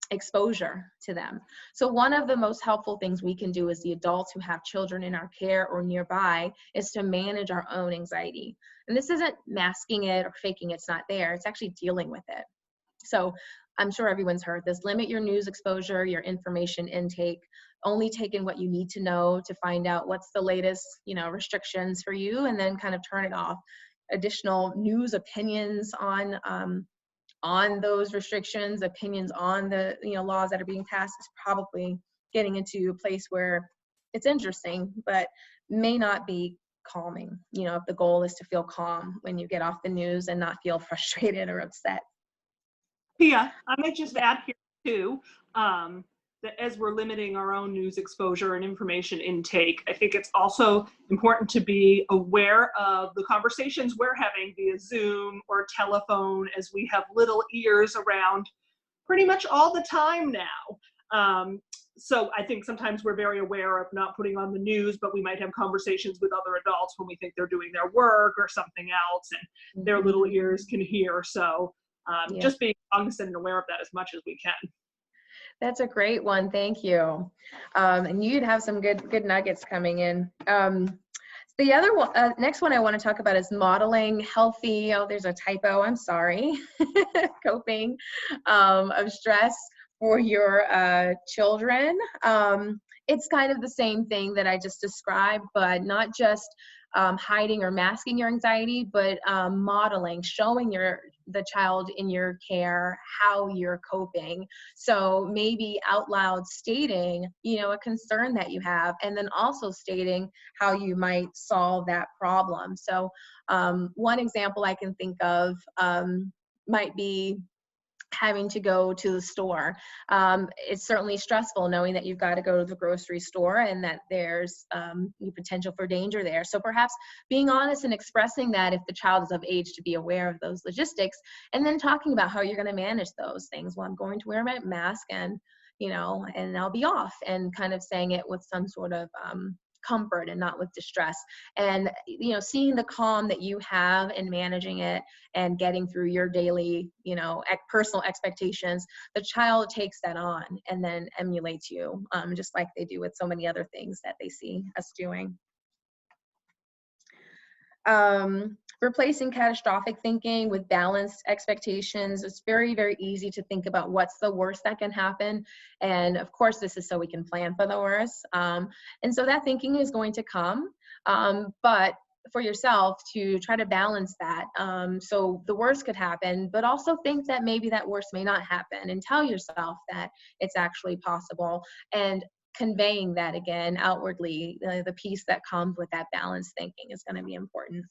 exposure to them. So one of the most helpful things we can do as the adults who have children in our care or nearby is to manage our own anxiety. And this isn't masking it or faking it's not there. It's actually dealing with it. So I'm sure everyone's heard this: limit your news exposure, your information intake, only take in what you need to know to find out what's the latest, restrictions for you, and then kind of turn it off. Additional news opinions on those restrictions, opinions on the, laws that are being passed is probably getting into a place where it's interesting, but may not be calming, if the goal is to feel calm when you get off the news and not feel frustrated or upset. Pia, I might just add here too, that as we're limiting our own news exposure and information intake, I think it's also important to be aware of the conversations we're having via Zoom or telephone, as we have little ears around pretty much all the time now. So I think sometimes we're very aware of not putting on the news, but we might have conversations with other adults when we think they're doing their work or something else, and their little ears can hear. So just being cognizant and aware of that as much as we can. That's a great one. Thank you. And you'd have some good nuggets coming in. The other one, next one I want to talk about is modeling healthy, there's a typo, I'm sorry, coping of stress for your children. It's kind of the same thing that I just described, but not just hiding or masking your anxiety, but modeling, showing the child in your care how you're coping. So maybe out loud stating, a concern that you have, and then also stating how you might solve that problem. So one example I can think of might be having to go to the store. It's certainly stressful knowing that you've got to go to the grocery store and that there's potential for danger there. So perhaps being honest and expressing that if the child is of age to be aware of those logistics, and then talking about how you're going to manage those things. Well, I'm going to wear my mask and, and I'll be off, and kind of saying it with some sort of comfort and not with distress. And seeing the calm that you have in managing it and getting through your daily personal expectations, the child takes that on and then emulates you, just like they do with so many other things that they see us doing. Replacing catastrophic thinking with balanced expectations. It's very, very easy to think about what's the worst that can happen. And of course, this is so we can plan for the worst. And so that thinking is going to come. but for yourself to try to balance that. So the worst could happen, but also think that maybe that worst may not happen, and tell yourself that it's actually possible, and conveying that again outwardly, the piece that comes with that balanced thinking is going to be important.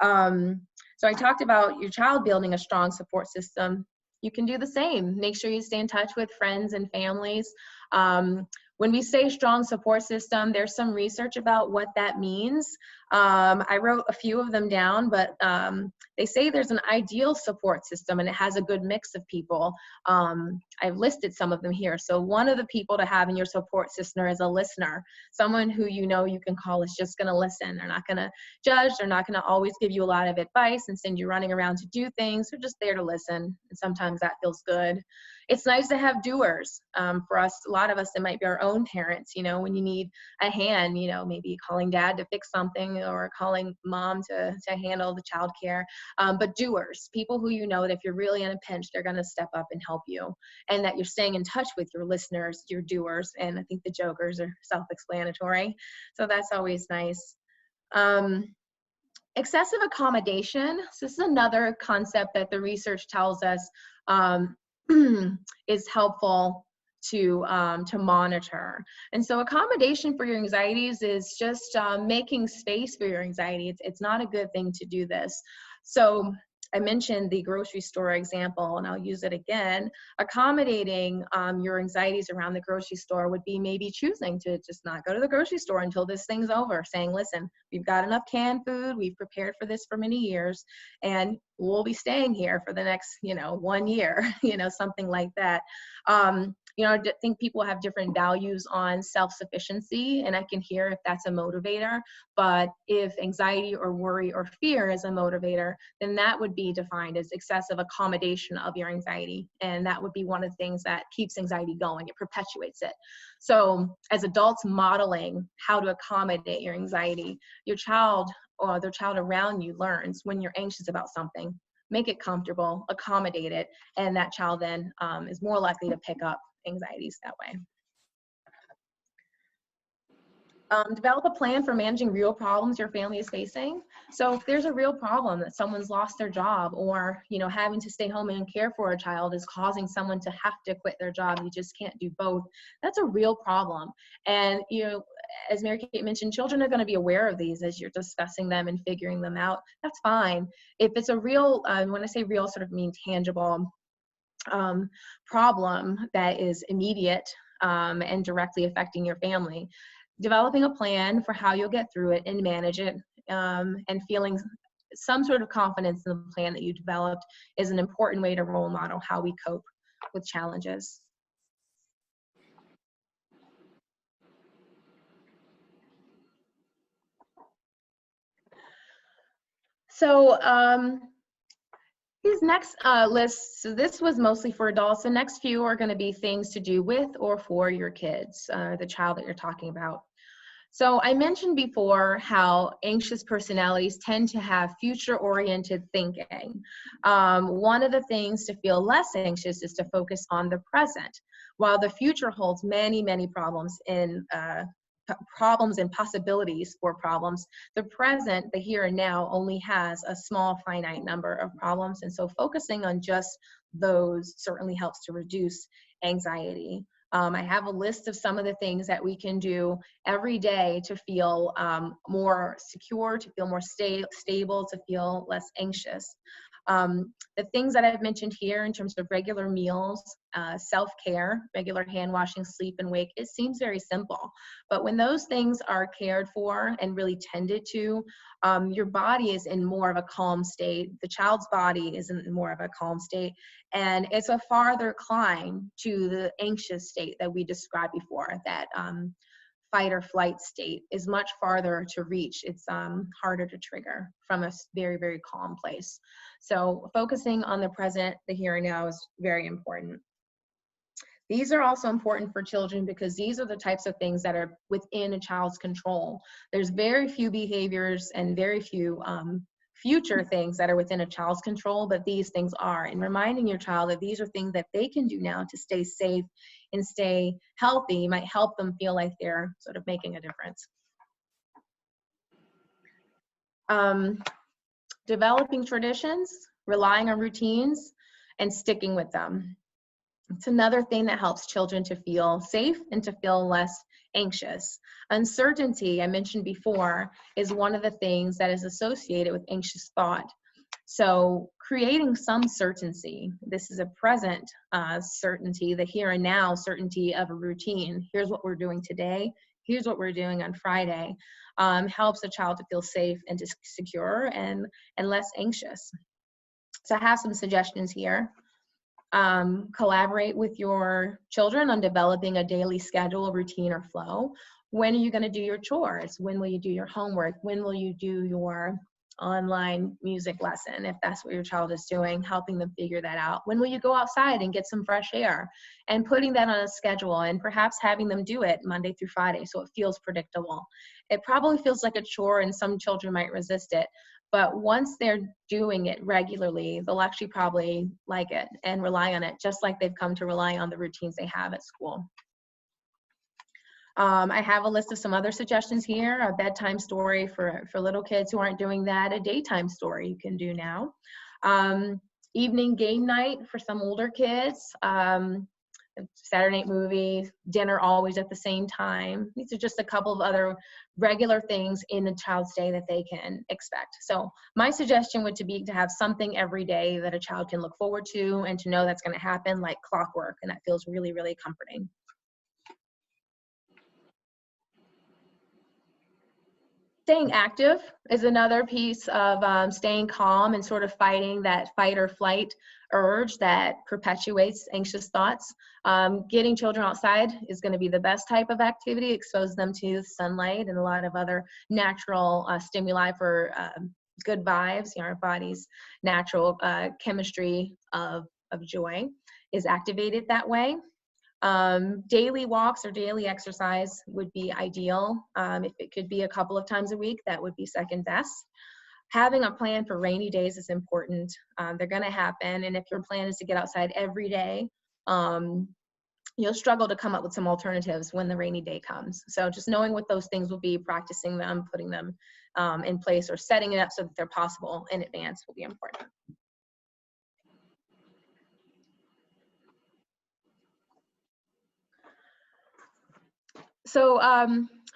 So I talked about your child building a strong support system. You can do the same. Make sure you stay in touch with friends and families. When we say strong support system, there's some research about what that means. I wrote a few of them down, but they say there's an ideal support system and it has a good mix of people. I've listed some of them here. So one of the people to have in your support system is a listener, someone who you know you can call is just going to listen. They're not going to judge. They're not going to always give you a lot of advice and send you running around to do things. They're just there to listen. And sometimes that feels good. It's nice to have doers. For us, a lot of us, it might be our own parents, you know, when you need a hand, you know, maybe calling dad to fix something or calling mom to handle the child care. But doers, people who you know that if you're really in a pinch, they're going to step up and help you, and that you're staying in touch with your listeners, your doers, and I think the jokers are self-explanatory. So that's always nice. Excessive accommodation. So this is another concept that the research tells us is helpful to monitor. And so accommodation for your anxieties is just making space for your anxiety. It's not a good thing to do this. So I mentioned the grocery store example, and I'll use it again. Accommodating your anxieties around the grocery store would be maybe choosing to just not go to the grocery store until this thing's over, saying, listen, we've got enough canned food, we've prepared for this for many years, and we'll be staying here for the next, 1 year, something like that. I think people have different values on self-sufficiency, and I can hear if that's a motivator, but if anxiety or worry or fear is a motivator, then that would be defined as excessive accommodation of your anxiety, and that would be one of the things that keeps anxiety going. It perpetuates it. So as adults modeling how to accommodate your anxiety, your child or the child around you learns when you're anxious about something, make it comfortable, accommodate it, and that child then is more likely to pick up anxieties that way. Develop a plan for managing real problems your family is facing. So if there's a real problem that someone's lost their job, or having to stay home and care for a child is causing someone to have to quit their job, you just can't do both, that's a real problem. And as Mary Kate mentioned, children are going to be aware of these as you're discussing them and figuring them out. That's fine. If it's a real, when I say real, sort of mean tangible problem that is immediate and directly affecting your family, developing a plan for how you'll get through it and manage it, and feeling some sort of confidence in the plan that you developed is an important way to role model how we cope with challenges. So these next lists, so this was mostly for adults. The next few are going to be things to do with or for your kids, the child that you're talking about. So I mentioned before how anxious personalities tend to have future-oriented thinking. One of the things to feel less anxious is to focus on the present. While the future holds many, many problems and possibilities for problems, the present, the here and now, only has a small finite number of problems. And so focusing on just those certainly helps to reduce anxiety. I have a list of some of the things that we can do every day to feel more secure, to feel more stable, to feel less anxious. The things that I've mentioned here in terms of regular meals, self-care, regular hand washing, sleep and wake, it seems very simple. But when those things are cared for and really tended to, your body is in more of a calm state. The child's body is in more of a calm state. And it's a farther climb to the anxious state that we described before, that fight or flight state is much farther to reach. It's harder to trigger from a very, very calm place. So focusing on the present, the here and now is very important. These are also important for children because these are the types of things that are within a child's control. There's very few behaviors and very few future things that are within a child's control, but these things are. And reminding your child that these are things that they can do now to stay safe and stay healthy might help them feel like they're sort of making a difference. Developing traditions, relying on routines, and sticking with them. It's another thing that helps children to feel safe and to feel less anxious. Uncertainty, I mentioned before, is one of the things that is associated with anxious thought. So creating some certainty, this is a present certainty, the here and now certainty of a routine. Here's what we're doing today. Here's what we're doing on Friday. Helps a child to feel safe and secure and less anxious. So I have some suggestions here. Collaborate with your children on developing a daily schedule, routine, or flow. When are you going to do your chores? When will you do your homework? When will you do your online music lesson, if that's what your child is doing, helping them figure that out? When will you go outside and get some fresh air? And putting that on a schedule and perhaps having them do it Monday through Friday so it feels predictable. It probably feels like a chore and some children might resist it, but once they're doing it regularly, they'll actually probably like it and rely on it, just like they've come to rely on the routines they have at school. I have a list of some other suggestions here, a bedtime story for little kids who aren't doing that, a daytime story you can do now. Evening game night for some older kids, Saturday night movie, dinner always at the same time. These are just a couple of other regular things in the child's day that they can expect. So my suggestion would be to have something every day that a child can look forward to and to know that's going to happen like clockwork, and that feels really, really comforting. Staying active is another piece of staying calm and sort of fighting that fight or flight urge that perpetuates anxious thoughts. Getting children outside is going to be the best type of activity. Expose them to sunlight and a lot of other natural stimuli for good vibes. You know, our body's natural chemistry of joy is activated that way. Daily walks or daily exercise would be ideal. If it could be a couple of times a week, that would be second best. Having a plan for rainy days is important. They're going to happen, and if your plan is to get outside every day, you'll struggle to come up with some alternatives when the rainy day comes. So just knowing what those things will be, practicing them, putting them in place, or setting it up so that they're possible in advance will be important. So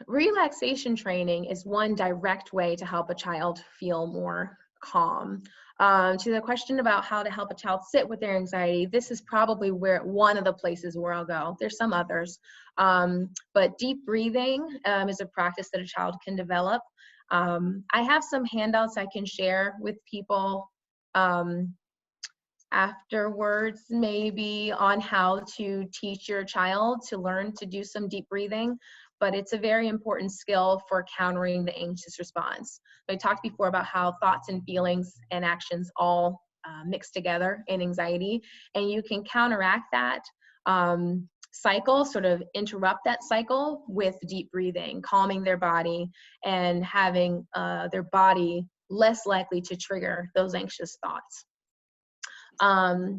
relaxation training is one direct way to help a child feel more calm. To the question about how to help a child sit with their anxiety, this is probably one of the places where I'll go. There's some others, but deep breathing is a practice that a child can develop. I have some handouts I can share with people afterwards, maybe on how to teach your child to learn to do some deep breathing, but it's a very important skill for countering the anxious response. I talked before about how thoughts and feelings and actions all mix together in anxiety, and you can counteract that cycle, sort of interrupt that cycle with deep breathing, calming their body and having their body less likely to trigger those anxious thoughts.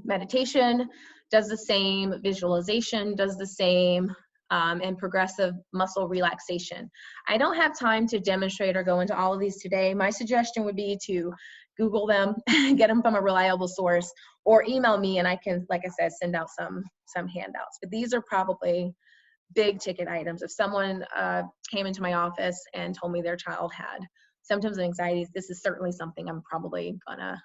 Meditation does the same, visualization does the same, and progressive muscle relaxation. I don't have time to demonstrate or go into all of these today. My suggestion would be to Google them, get them from a reliable source, or email me and I can, like I said, send out some handouts. But these are probably big ticket items. If someone came into my office and told me their child had symptoms of anxiety, this is certainly something I'm probably gonna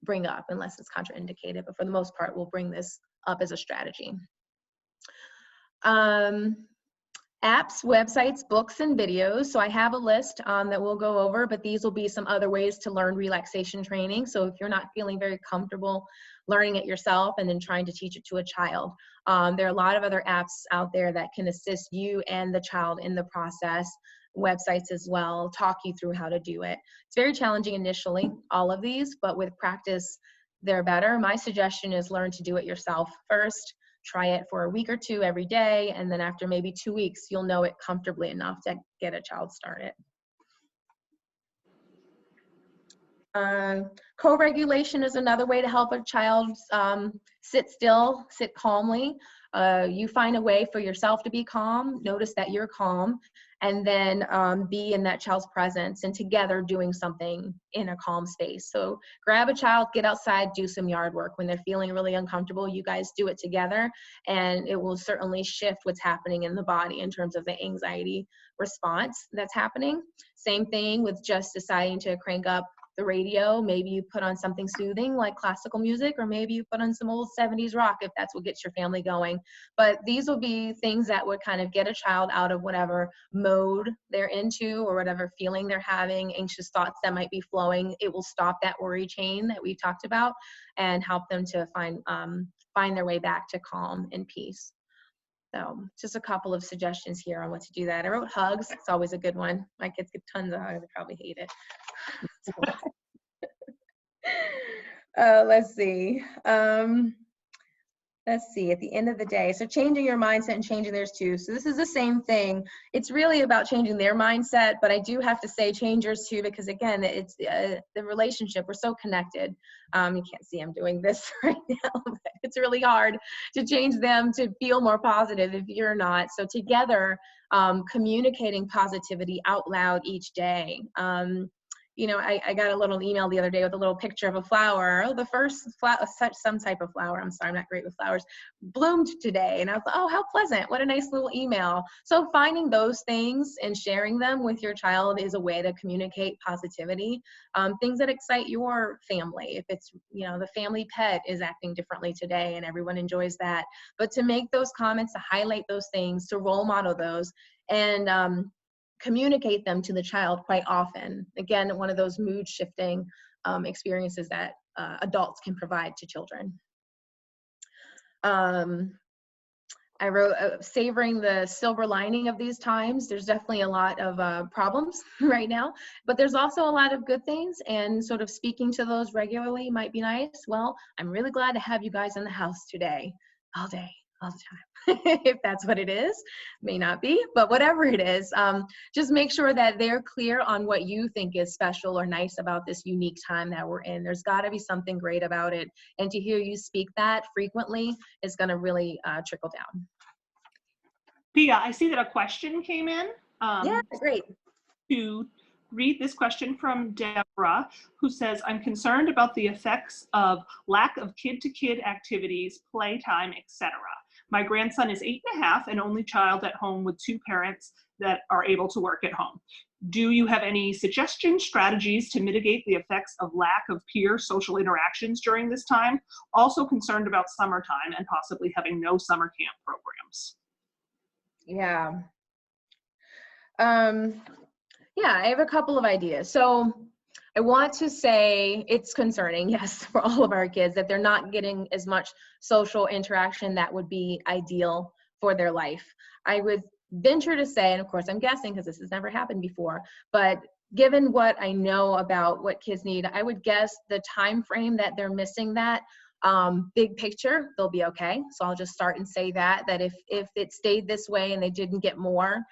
bring up unless it's contraindicated, but for the most part, we'll bring this up as a strategy. Apps, websites, books, and videos. So I have a list that we'll go over, but these will be some other ways to learn relaxation training. So if you're not feeling very comfortable learning it yourself and then trying to teach it to a child, there are a lot of other apps out there that can assist you and the child in the process. Websites as well, talk you through how to do it. It's very challenging initially, all of these, but with practice, they're better. My suggestion is learn to do it yourself first. Try it for a week or two every day, and then after maybe 2 weeks, you'll know it comfortably enough to get a child started. Co-regulation is another way to help a child sit still, sit calmly. You find a way for yourself to be calm, notice that you're calm, and then be in that child's presence and together doing something in a calm space. So grab a child, get outside, do some yard work. When they're feeling really uncomfortable, you guys do it together, and it will certainly shift what's happening in the body in terms of the anxiety response that's happening. Same thing with just deciding to crank up the radio. Maybe you put on something soothing like classical music, or maybe you put on some old 70s rock if that's what gets your family going. But these will be things that would kind of get a child out of whatever mode they're into or whatever feeling they're having, anxious thoughts that might be flowing. It will stop that worry chain that we talked about and help them to find their way back to calm and peace. So just a couple of suggestions here on what to do that. I wrote hugs. It's always a good one. My kids get tons of hugs. They probably hate it. Let's see. Let's see, at the end of the day, so changing your mindset and changing theirs too. So this is the same thing. It's really about changing their mindset, but I do have to say change yours too, because again, it's the relationship. We're so connected. You can't see I'm doing this right now, but it's really hard to change them to feel more positive if you're not. So together, communicating positivity out loud each day. You know, I got a little email the other day with a little picture of a flower. Oh, the first some type of flower, I'm sorry, I'm not great with flowers, bloomed today. And I was like, oh, how pleasant. What a nice little email. So finding those things and sharing them with your child is a way to communicate positivity. Things that excite your family. If it's, you know, the family pet is acting differently today and everyone enjoys that. But to make those comments, to highlight those things, to role model those, and communicate them to the child quite often. Again, one of those mood shifting experiences that adults can provide to children. I wrote savoring the silver lining of these times. There's definitely a lot of problems right now, but there's also a lot of good things, and sort of speaking to those regularly might be nice. Well, I'm really glad to have you guys in the house today, all day, all the time. If that's what it is, may not be, but whatever it is, just make sure that they're clear on what you think is special or nice about this unique time that we're in. There's got to be something great about it, and to hear you speak that frequently is going to really trickle down. Pia, I see that a question came in. Yeah, great. To read this question from Deborah, who says, I'm concerned about the effects of lack of kid-to-kid activities, playtime, etc. My grandson is 8.5 and only child at home with 2 parents that are able to work at home. Do you have any suggestions, strategies to mitigate the effects of lack of peer social interactions during this time? Also concerned about summertime and possibly having no summer camp programs. Yeah. Yeah, I have a couple of ideas. So I want to say it's concerning, yes, for all of our kids that they're not getting as much social interaction that would be ideal for their life. I would venture to say, and of course I'm guessing because this has never happened before, but given what I know about what kids need, I would guess the time frame that they're missing that, big picture, they'll be okay. So I'll just start and say that if it stayed this way and they didn't get more,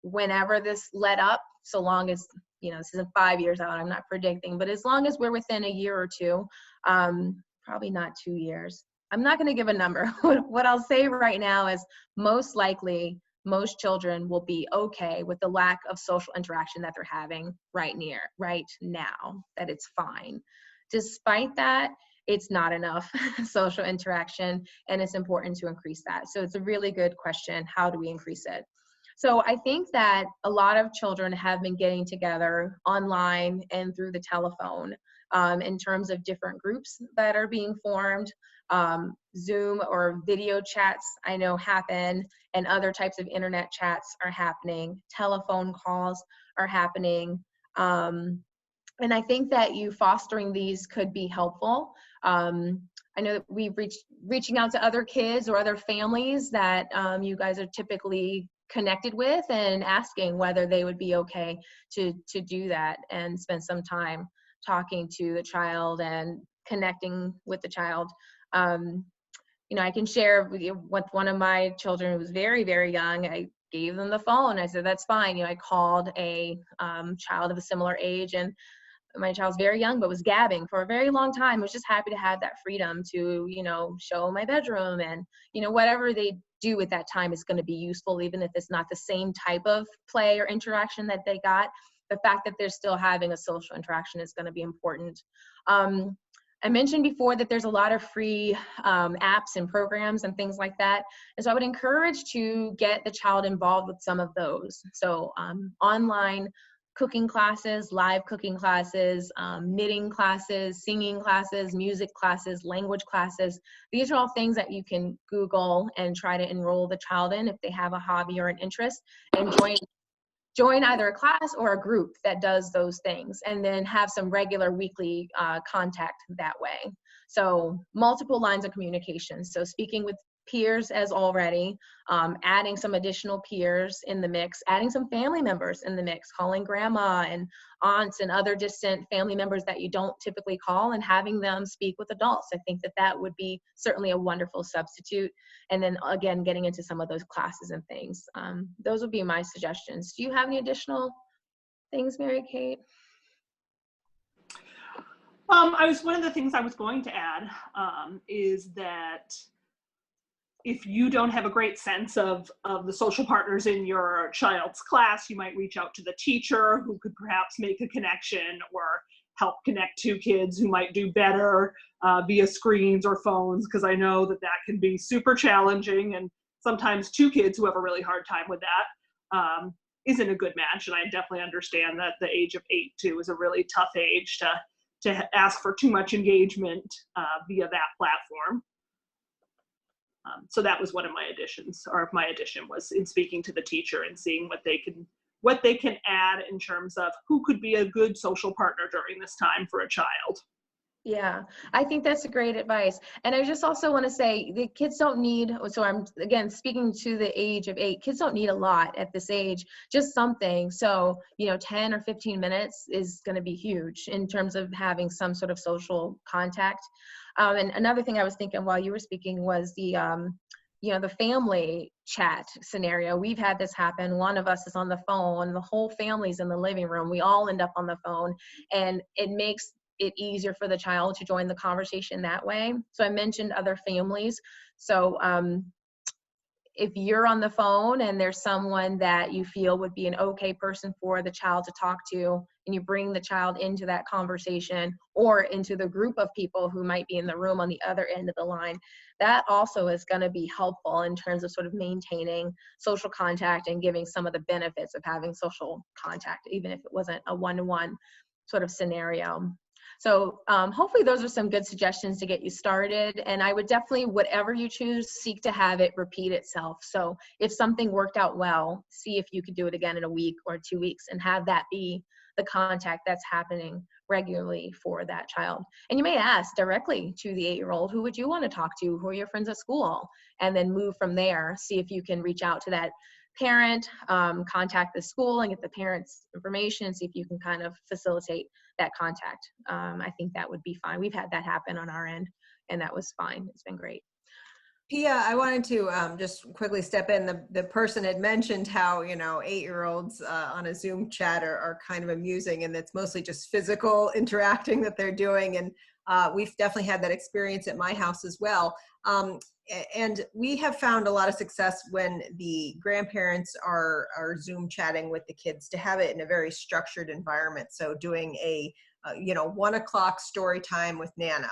whenever this let up, so long as, you know, this isn't 5 years out, I'm not predicting, but as long as we're within a year or two, probably not 2 years. I'm not going to give a number. What I'll say right now is most likely most children will be okay with the lack of social interaction that they're having right now, that it's fine. Despite that, it's not enough social interaction, and it's important to increase that. So it's a really good question. How do we increase it? So I think that a lot of children have been getting together online and through the telephone in terms of different groups that are being formed. Zoom or video chats I know happen, and other types of internet chats are happening. Telephone calls are happening. And I think that you fostering these could be helpful. I know that we've reaching out to other kids or other families that you guys are typically connected with and asking whether they would be okay to do that and spend some time talking to the child and connecting with the child. You know, I can share with you with one of my children who was very, very young. I gave them the phone. I said, that's fine. You know, I called a child of a similar age, and my child's very young, but was gabbing for a very long time. Was just happy to have that freedom to, show my bedroom, and, whatever they do at that time is going to be useful, even if it's not the same type of play or interaction that they got. The fact that they're still having a social interaction is going to be important. I mentioned before that there's a lot of free apps and programs and things like that. And so I would encourage to get the child involved with some of those. So online cooking classes, live cooking classes, knitting classes, singing classes, music classes, language classes. These are all things that you can Google and try to enroll the child in if they have a hobby or an interest, and join either a class or a group that does those things, and then have some regular weekly contact that way. So multiple lines of communication. So speaking with peers as already, adding some additional peers in the mix, adding some family members in the mix, calling grandma and aunts and other distant family members that you don't typically call, and having them speak with adults. I think that that would be certainly a wonderful substitute. And then again, getting into some of those classes and things. Those would be my suggestions. Do you have any additional things, Mary Kate? One of the things I was going to add is that if you don't have a great sense of the social partners in your child's class, you might reach out to the teacher, who could perhaps make a connection or help connect two kids who might do better via screens or phones, because I know that that can be super challenging, and sometimes two kids who have a really hard time with that isn't a good match. And I definitely understand that the age of 8 too is a really tough age to ask for too much engagement via that platform. So that was one of my additions, or my addition was in speaking to the teacher and seeing what they can add in terms of who could be a good social partner during this time for a child. Yeah, I think that's a great advice. And I just also want to say the kids don't need, so I'm again speaking to the age of 8, kids don't need a lot at this age, just something. So, 10 or 15 minutes is going to be huge in terms of having some sort of social contact. And another thing I was thinking while you were speaking was the family chat scenario. We've had this happen. One of us is on the phone, the whole family's in the living room. We all end up on the phone, and it makes it easier for the child to join the conversation that way. So I mentioned other families. So if you're on the phone and there's someone that you feel would be an okay person for the child to talk to, and you bring the child into that conversation or into the group of people who might be in the room on the other end of the line, that also is going to be helpful in terms of sort of maintaining social contact and giving some of the benefits of having social contact, even if it wasn't a one-to-one sort of scenario. So hopefully those are some good suggestions to get you started. And I would definitely, whatever you choose, seek to have it repeat itself. So if something worked out well, see if you could do it again in a week or 2 weeks, and have that be the contact that's happening regularly for that child. And you may ask directly to the 8-year-old, who would you want to talk to? Who are your friends at school? And then move from there, see if you can reach out to that parent, contact the school and get the parent's information, and see if you can kind of facilitate that contact. I think that would be fine. We've had that happen on our end, and that was fine. It's been great. Pia, I wanted to just quickly step in. The person had mentioned how, 8-year-olds on a Zoom chat are kind of amusing, and it's mostly just physical interacting that they're doing. And we've definitely had that experience at my house as well. And we have found a lot of success when the grandparents are Zoom chatting with the kids, to have it in a very structured environment. So doing a 1 o'clock story time with Nana.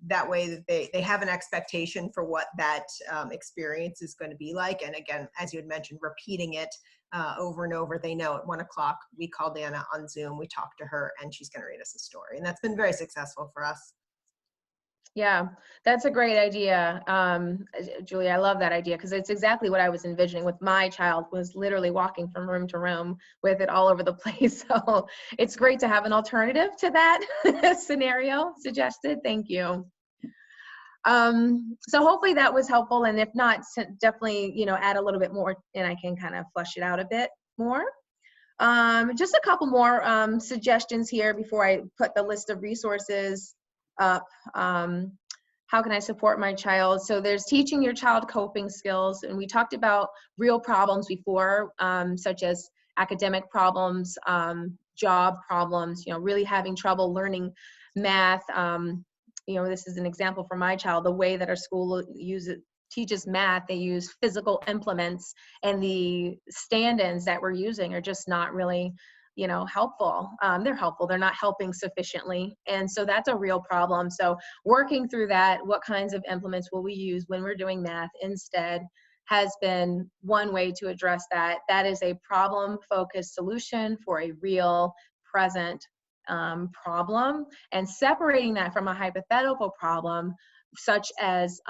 That way they have an expectation for what that experience is going to be like. And again, as you had mentioned, repeating it over and over. They know at 1 o'clock, we call Nana on Zoom, we talk to her, and she's going to read us a story. And that's been very successful for us. Yeah, that's a great idea. Julie, I love that idea, because it's exactly what I was envisioning with my child, was literally walking from room to room with it all over the place. So it's great to have an alternative to that scenario suggested. Thank you. So hopefully that was helpful. And if not, definitely, add a little bit more, and I can kind of flesh it out a bit more. Just a couple more suggestions here before I put the list of resources up. How can I support my child? So there's teaching your child coping skills, and we talked about real problems before, such as academic problems, job problems, really having trouble learning math. This is an example for my child, the way that our school teaches math, they use physical implements, and the stand-ins that we're using are just not really helpful. They're helpful, they're not helping sufficiently. And so that's a real problem. So working through that, what kinds of implements will we use when we're doing math instead, has been one way to address that. That is a problem-focused solution for a real present problem, and separating that from a hypothetical problem, such as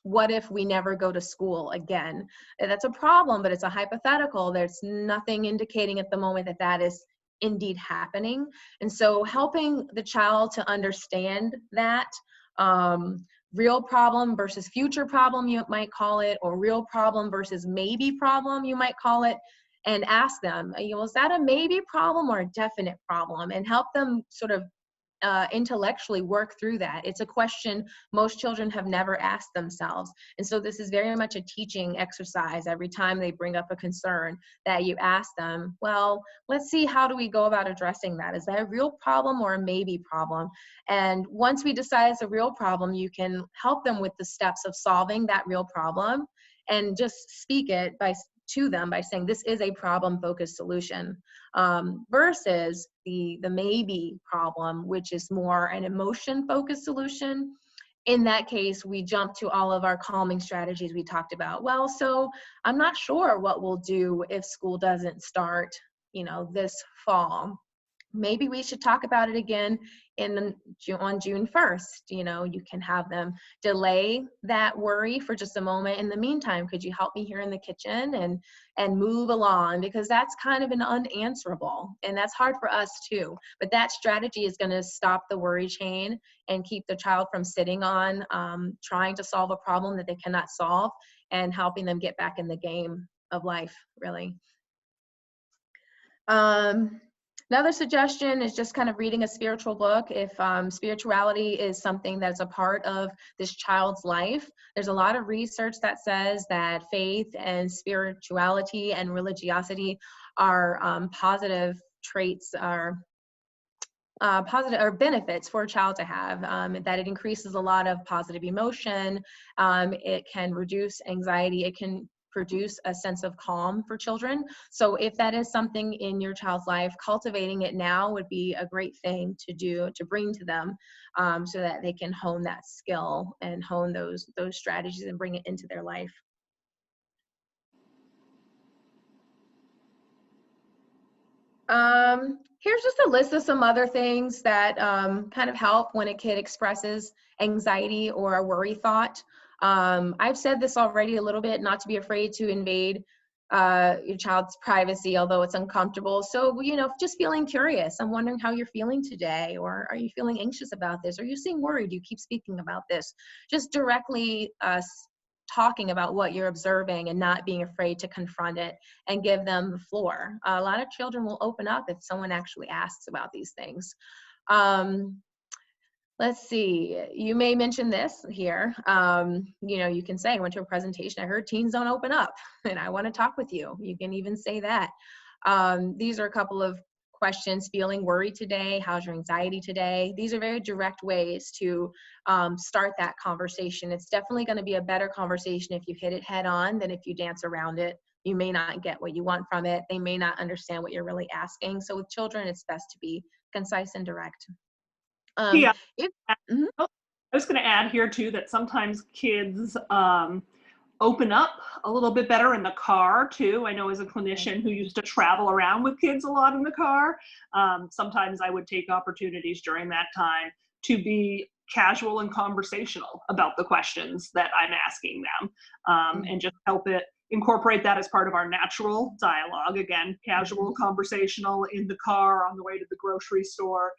what if we never go to school again? That's a problem, but it's a hypothetical. There's nothing indicating at the moment that that is indeed happening. And so helping the child to understand that real problem versus future problem, you might call it, or real problem versus maybe problem, you might call it, and ask them, is that a maybe problem or a definite problem? And help them sort of intellectually work through that. It's a question most children have never asked themselves. And so this is very much a teaching exercise. Every time they bring up a concern, that you ask them, well, let's see, how do we go about addressing that? Is that a real problem or a maybe problem? And once we decide it's a real problem, you can help them with the steps of solving that real problem, and just speak it to them by saying, this is a problem-focused solution, versus the maybe problem, which is more an emotion-focused solution. In that case, we jump to all of our calming strategies we talked about. Well, so I'm not sure what we'll do if school doesn't start, this fall. Maybe we should talk about it again on June 1st. You can have them delay that worry for just a moment. In the meantime, could you help me here in the kitchen and move along? Because that's kind of an unanswerable, and that's hard for us too. But that strategy is going to stop the worry chain and keep the child from sitting on trying to solve a problem that they cannot solve, and helping them get back in the game of life, really. Another suggestion is just kind of reading a spiritual book. If spirituality is something that's a part of this child's life, there's a lot of research that says that faith and spirituality and religiosity are positive traits, are positive or benefits for a child to have, that it increases a lot of positive emotion. It can reduce anxiety. It can produce a sense of calm for children. So if that is something in your child's life, cultivating it now would be a great thing to do, to bring to them, so that they can hone that skill and hone those strategies and bring it into their life. Here's just a list of some other things that kind of help when a kid expresses anxiety or a worry thought. I've said this already a little bit, not to be afraid to invade your child's privacy, although it's uncomfortable. So, just feeling curious. I'm wondering how you're feeling today, or are you feeling anxious about this? Are you seem worried? You keep speaking about this. Just directly talking about what you're observing and not being afraid to confront it and give them the floor. A lot of children will open up if someone actually asks about these things. Let's see, you may mention this here. You can say, I went to a presentation, I heard teens don't open up and I want to talk with you. You can even say that. These are a couple of questions. Feeling worried today? How's your anxiety today? These are very direct ways to start that conversation. It's definitely going to be a better conversation if you hit it head on than if you dance around it. You may not get what you want from it. They may not understand what you're really asking. So with children, it's best to be concise and direct. Yeah. I was going to add here too that sometimes kids open up a little bit better in the car too. I know as a clinician who used to travel around with kids a lot in the car, sometimes I would take opportunities during that time to be casual and conversational about the questions that I'm asking them, and just help it incorporate that as part of our natural dialogue. Again, casual, conversational in the car, on the way to the grocery store.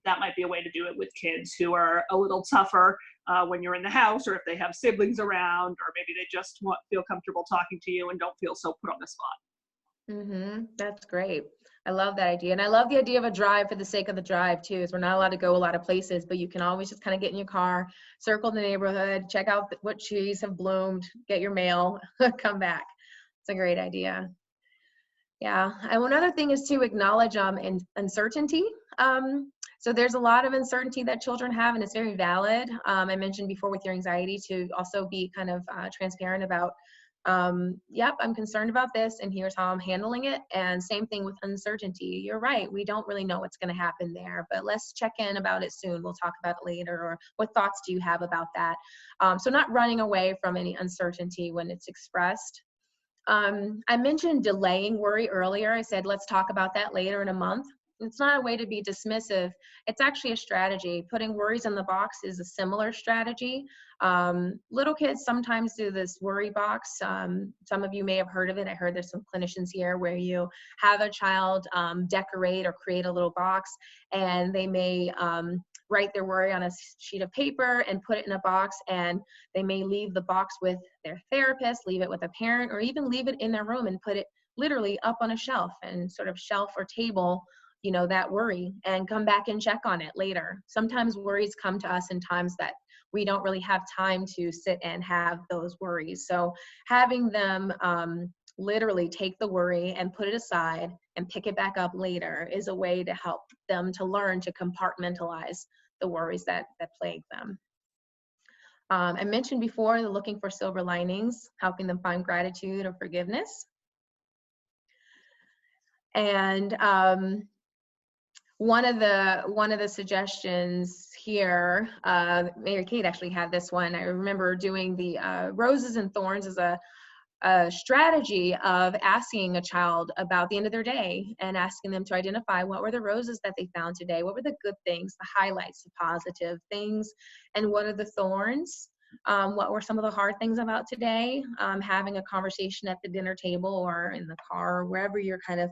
That might be a way to do it with kids who are a little tougher when you're in the house, or if they have siblings around, or maybe they just feel comfortable talking to you and don't feel so put on the spot. That's great. I love that idea. And I love the idea of a drive for the sake of the drive too, is we're not allowed to go a lot of places, but you can always just kind of get in your car, circle the neighborhood, check out what trees have bloomed, get your mail, come back. It's a great idea. Yeah, and one other thing is to acknowledge uncertainty. So there's a lot of uncertainty that children have, and it's very valid. I mentioned before with your anxiety to also be kind of transparent about, yep, I'm concerned about this, and here's how I'm handling it. And same thing with uncertainty. You're right, we don't really know what's going to happen there, but let's check in about it soon. We'll talk about it later, or what thoughts do you have about that? So not running away from any uncertainty when it's expressed. I mentioned delaying worry earlier. I said, let's talk about that later in a month. It's not a way to be dismissive. It's actually a strategy. Putting worries in the box is a similar strategy. Little kids sometimes do this worry box. Some of you may have heard of it. I heard there's some clinicians here where you have a child decorate or create a little box, and they may write their worry on a sheet of paper and put it in a box, and they may leave the box with their therapist, leave it with a parent, or even leave it in their room and put it literally up on a shelf and sort of shelf or table, you know, that worry, and come back and check on it later. Sometimes worries come to us in times that we don't really have time to sit and have those worries. So having them literally take the worry and put it aside and pick it back up later is a way to help them to learn to compartmentalize the worries that plague them. I mentioned before the looking for silver linings, helping them find gratitude or forgiveness. And one of the suggestions here, Mary Kate actually had this one. I remember doing the roses and thorns as a strategy of asking a child about the end of their day and asking them to identify what were the roses that they found today, what were the good things, the highlights, the positive things, and what are the thorns, what were some of the hard things about today. Having a conversation at the dinner table or in the car, or wherever you're kind of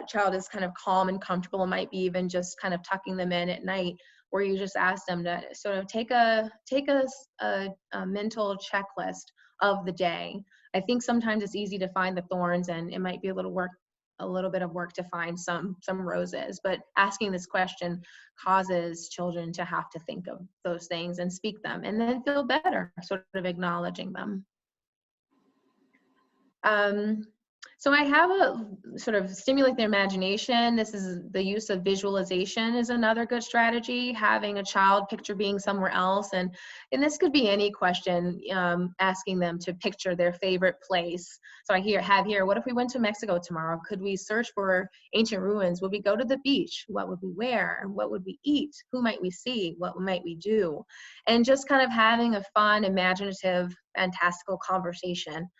child is kind of calm and comfortable, and might be even just kind of tucking them in at night, where you just ask them to sort of take a mental checklist of the day. I think sometimes it's easy to find the thorns, and it might be a little bit of work to find some roses, but asking this question causes children to have to think of those things and speak them, and then feel better sort of acknowledging them. So I have a sort of stimulate their imagination. This is the use of visualization is another good strategy. Having a child picture being somewhere else, and this could be any question, asking them to picture their favorite place. So I have here, what if we went to Mexico tomorrow? Could we search for ancient ruins? Would we go to the beach? What would we wear? What would we eat? Who might we see? What might we do? And just kind of having a fun, imaginative, fantastical conversation.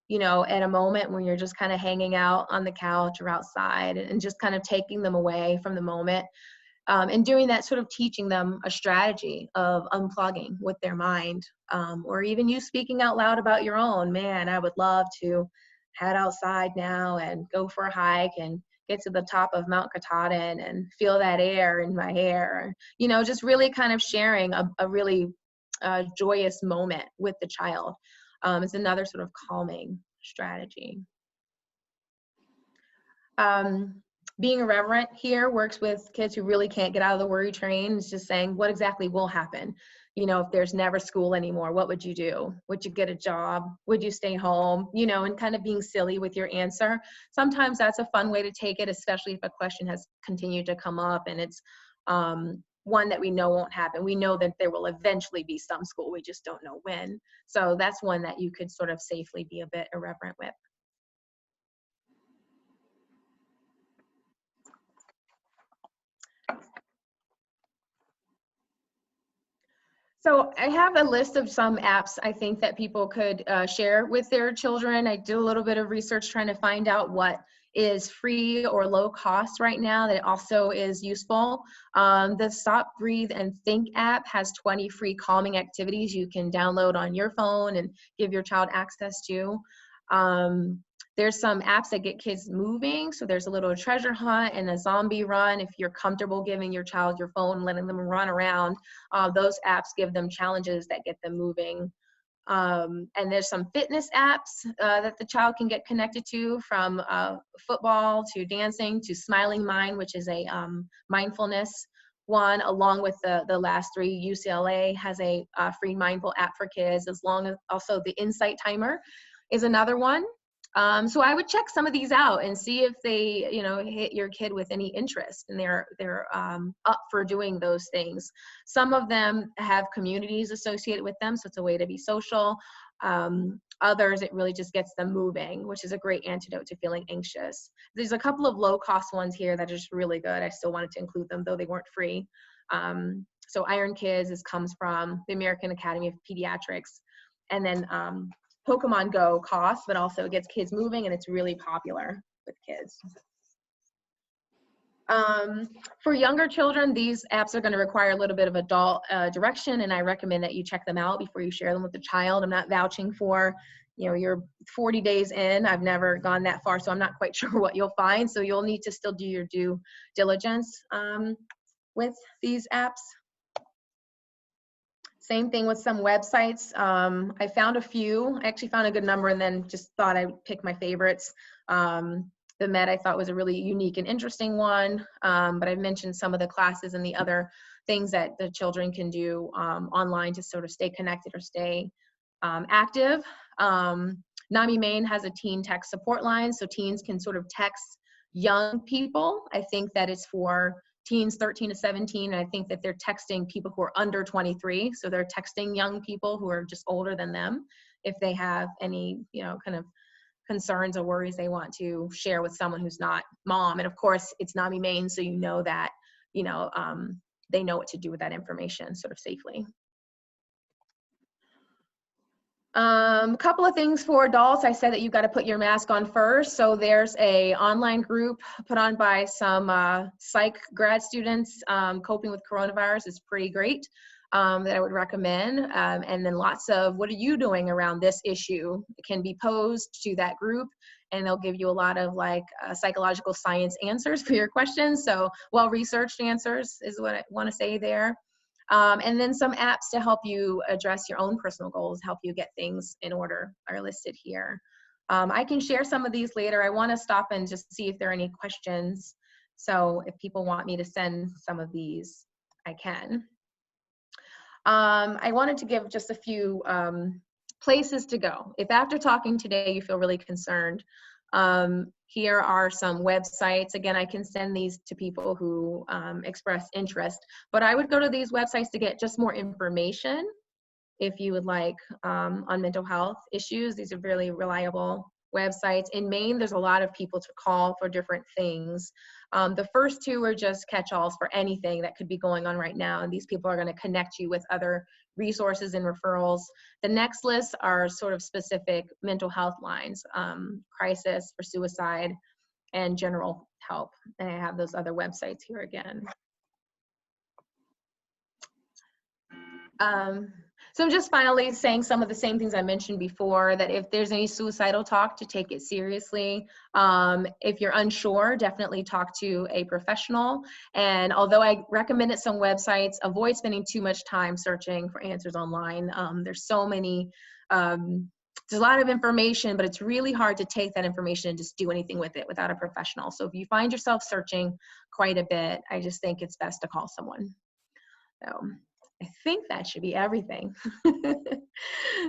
You know, at a moment when you're just kind of hanging out on the couch or outside, and just kind of taking them away from the moment, and doing that, sort of teaching them a strategy of unplugging with their mind, or even you speaking out loud about your own, man, I would love to head outside now and go for a hike and get to the top of Mount Katahdin and feel that air in my hair. You know, just really kind of sharing a really joyous moment with the child. Is another sort of calming strategy. Being irreverent here works with kids who really can't get out of the worry train. It's just saying, what exactly will happen? You know, if there's never school anymore, what would you do? Would you get a job? Would you stay home? You know, and kind of being silly with your answer. Sometimes that's a fun way to take it, especially if a question has continued to come up and it's one that we know won't happen. We know that there will eventually be some school, we just don't know when. So that's one that you could sort of safely be a bit irreverent with. So I have a list of some apps I think that people could share with their children. I did a little bit of research trying to find out what is free or low cost right now that also is useful. The Stop, Breathe, and Think app has 20 free calming activities you can download on your phone and give your child access to. There's some apps that get kids moving. So there's a little treasure hunt and a zombie run. If you're comfortable giving your child your phone and letting them run around, those apps give them challenges that get them moving. And there's some fitness apps that the child can get connected to, from football to dancing to Smiling Mind, which is a mindfulness one, along with the last three. UCLA has a free mindful app for kids, as long as also the Insight Timer is another one. So I would check some of these out and see if they, you know, hit your kid with any interest and they're up for doing those things. Some of them have communities associated with them, so it's a way to be social. Others, it really just gets them moving, which is a great antidote to feeling anxious. There's a couple of low-cost ones here that are just really good. I still wanted to include them, though they weren't free. So Iron Kids comes from the American Academy of Pediatrics. And then Pokemon Go costs, but also it gets kids moving, and it's really popular with kids. For younger children, these apps are going to require a little bit of adult direction, and I recommend that you check them out before you share them with the child. I'm not vouching for, you know, you're 40 days in. I've never gone that far, so I'm not quite sure what you'll find. So you'll need to still do your due diligence with these apps. Same thing with some websites. I found a few. I actually found a good number and then just thought I'd pick my favorites. The Med I thought was a really unique and interesting one, but I've mentioned some of the classes and the other things that the children can do online to sort of stay connected or stay active. NAMI Maine has a teen tech support line, so teens can sort of text young people. I think that it's for teens 13 to 17, and I think that they're texting people who are under 23, so they're texting young people who are just older than them if they have any, you know, kind of concerns or worries they want to share with someone who's not mom. And of course, it's NAMI Maine, so you know that, you know, they know what to do with that information sort of safely. A couple of things for adults. I said that you've got to put your mask on first. So there's a online group put on by some psych grad students coping with coronavirus. It's pretty great that I would recommend. And then lots of, what are you doing around this issue? It can be posed to that group, and they'll give you a lot of like psychological science answers for your questions. So well-researched answers is what I want to say there. And then some apps to help you address your own personal goals, help you get things in order are listed here. I can share some of these later. I want to stop and just see if there are any questions. So if people want me to send some of these, I can. I wanted to give just a few places to go. If after talking today you feel really concerned, here are some websites. Again, I can send these to people who express interest, but I would go to these websites to get just more information if you would like on mental health issues. These are really reliable websites. In Maine, there's a lot of people to call for different things. The first two are just catch-alls for anything that could be going on right now, and these people are going to connect you with other resources and referrals. The next list are sort of specific mental health lines, crisis for suicide and general help. And I have those other websites here again. So I'm just finally saying some of the same things I mentioned before, that if there's any suicidal talk, to take it seriously. If you're unsure, definitely talk to a professional. And although I recommended some websites, avoid spending too much time searching for answers online. There's so many, there's a lot of information, but it's really hard to take that information and just do anything with it without a professional. So if you find yourself searching quite a bit, I just think it's best to call someone. So I think that should be everything.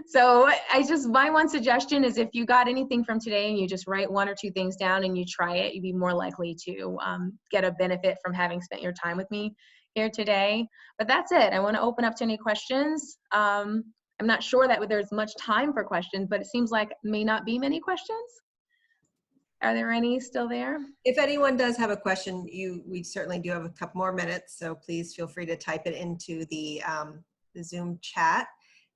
So my one suggestion is if you got anything from today and you just write one or two things down and you try it, you'd be more likely to get a benefit from having spent your time with me here today. But that's it. I want to open up to any questions. I'm not sure that there's much time for questions, but it seems like may not be many questions. Are there any still there? If anyone does have a question, we certainly do have a couple more minutes, so please feel free to type it into the Zoom chat.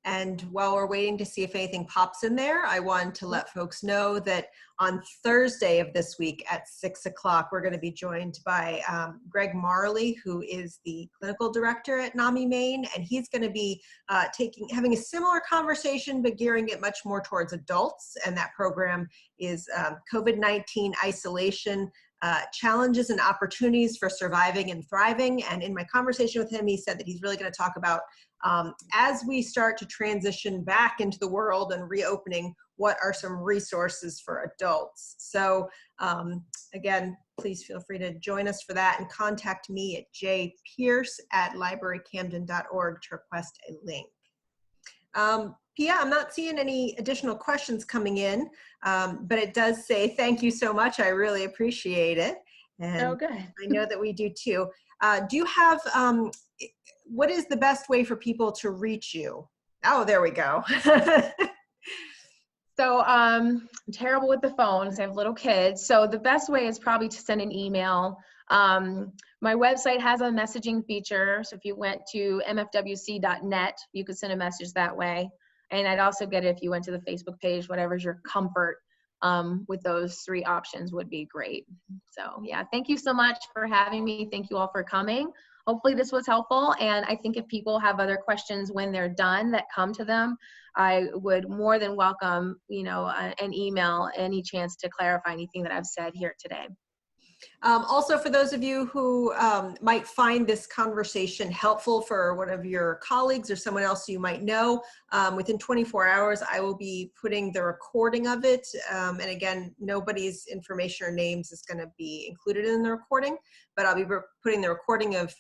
And while we're waiting to see if anything pops in there, I wanted to let folks know that on Thursday of this week at 6 o'clock, we're going to be joined by Greg Marley, who is the clinical director at NAMI Maine, and he's going to be having a similar conversation, but gearing it much more towards adults. And that program is COVID-19 isolation, challenges and opportunities for surviving and thriving. And in my conversation with him, he said that he's really going to talk about as we start to transition back into the world and reopening, what are some resources for adults? So again, please feel free to join us for that and contact me at jpierce@librarycamden.org to request a link. Pia, I'm not seeing any additional questions coming in, but it does say thank you so much. I really appreciate it. And Oh, good. I know that we do too. Do you have, what is the best way for people to reach you? Oh, there we go. So I'm terrible with the phones. I have little kids. So the best way is probably to send an email. My website has a messaging feature. So if you went to mfwc.net, you could send a message that way. And I'd also get it if you went to the Facebook page, whatever's your comfort with those 3 options would be great. So yeah, thank you so much for having me. Thank you all for coming. Hopefully this was helpful. And I think if people have other questions when they're done that come to them, I would more than welcome, an email, any chance to clarify anything that I've said here today. Also, for those of you who might find this conversation helpful for one of your colleagues or someone else you might know, within 24 hours, I will be putting the recording of it. And again, nobody's information or names is going to be included in the recording, but I'll be putting the recording of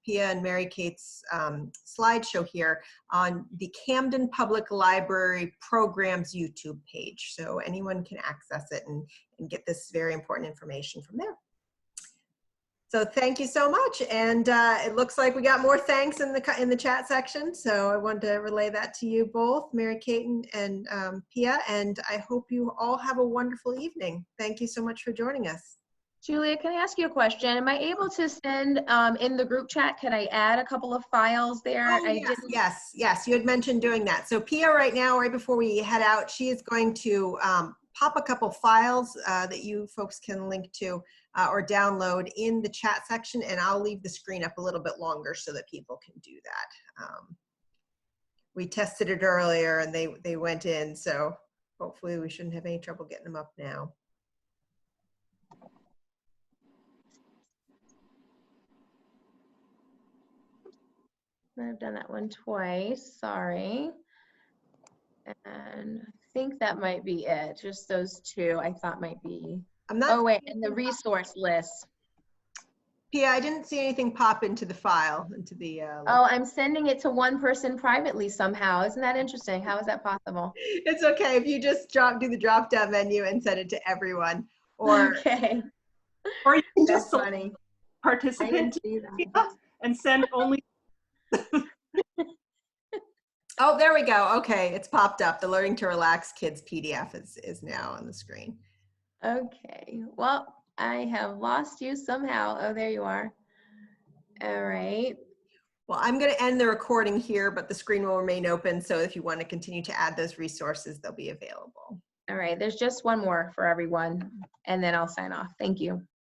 Pia and Mary Kate's slideshow here on the Camden Public Library Programs YouTube page. So anyone can access it and get this very important information from there. So thank you so much, and it looks like we got more thanks in the chat section. So I wanted to relay that to you both, Mary Kate and Pia, and I hope you all have a wonderful evening. Thank you so much for joining us. Julia, can I ask you a question? Am I able to send in the group chat? Can I add a couple of files there? Oh, yes. You had mentioned doing that. So Pia, right now, right before we head out, she is going to pop a couple files that you folks can link to or download in the chat section, and I'll leave the screen up a little bit longer so that people can do that. We tested it earlier and they went in, so hopefully we shouldn't have any trouble getting them up now. I've done that one twice, sorry. And I think that might be it, just those 2 I thought might be. Oh wait, and the resource list. Pia, I didn't see anything pop into the file, into the Oh, I'm sending it to one person privately somehow. Isn't that interesting? How is that possible? It's okay if you just do the drop down menu and send it to everyone, or okay. Or you can That's just funny. participant and send only. Oh, there we go. Okay, it's popped up. The Learning to Relax Kids PDF is now on the screen. Okay, well, I have lost you somehow. Oh, there you are. All right. Well, I'm going to end the recording here, but the screen will remain open. So if you want to continue to add those resources, they'll be available. All right, there's just one more for everyone, and then I'll sign off. Thank you.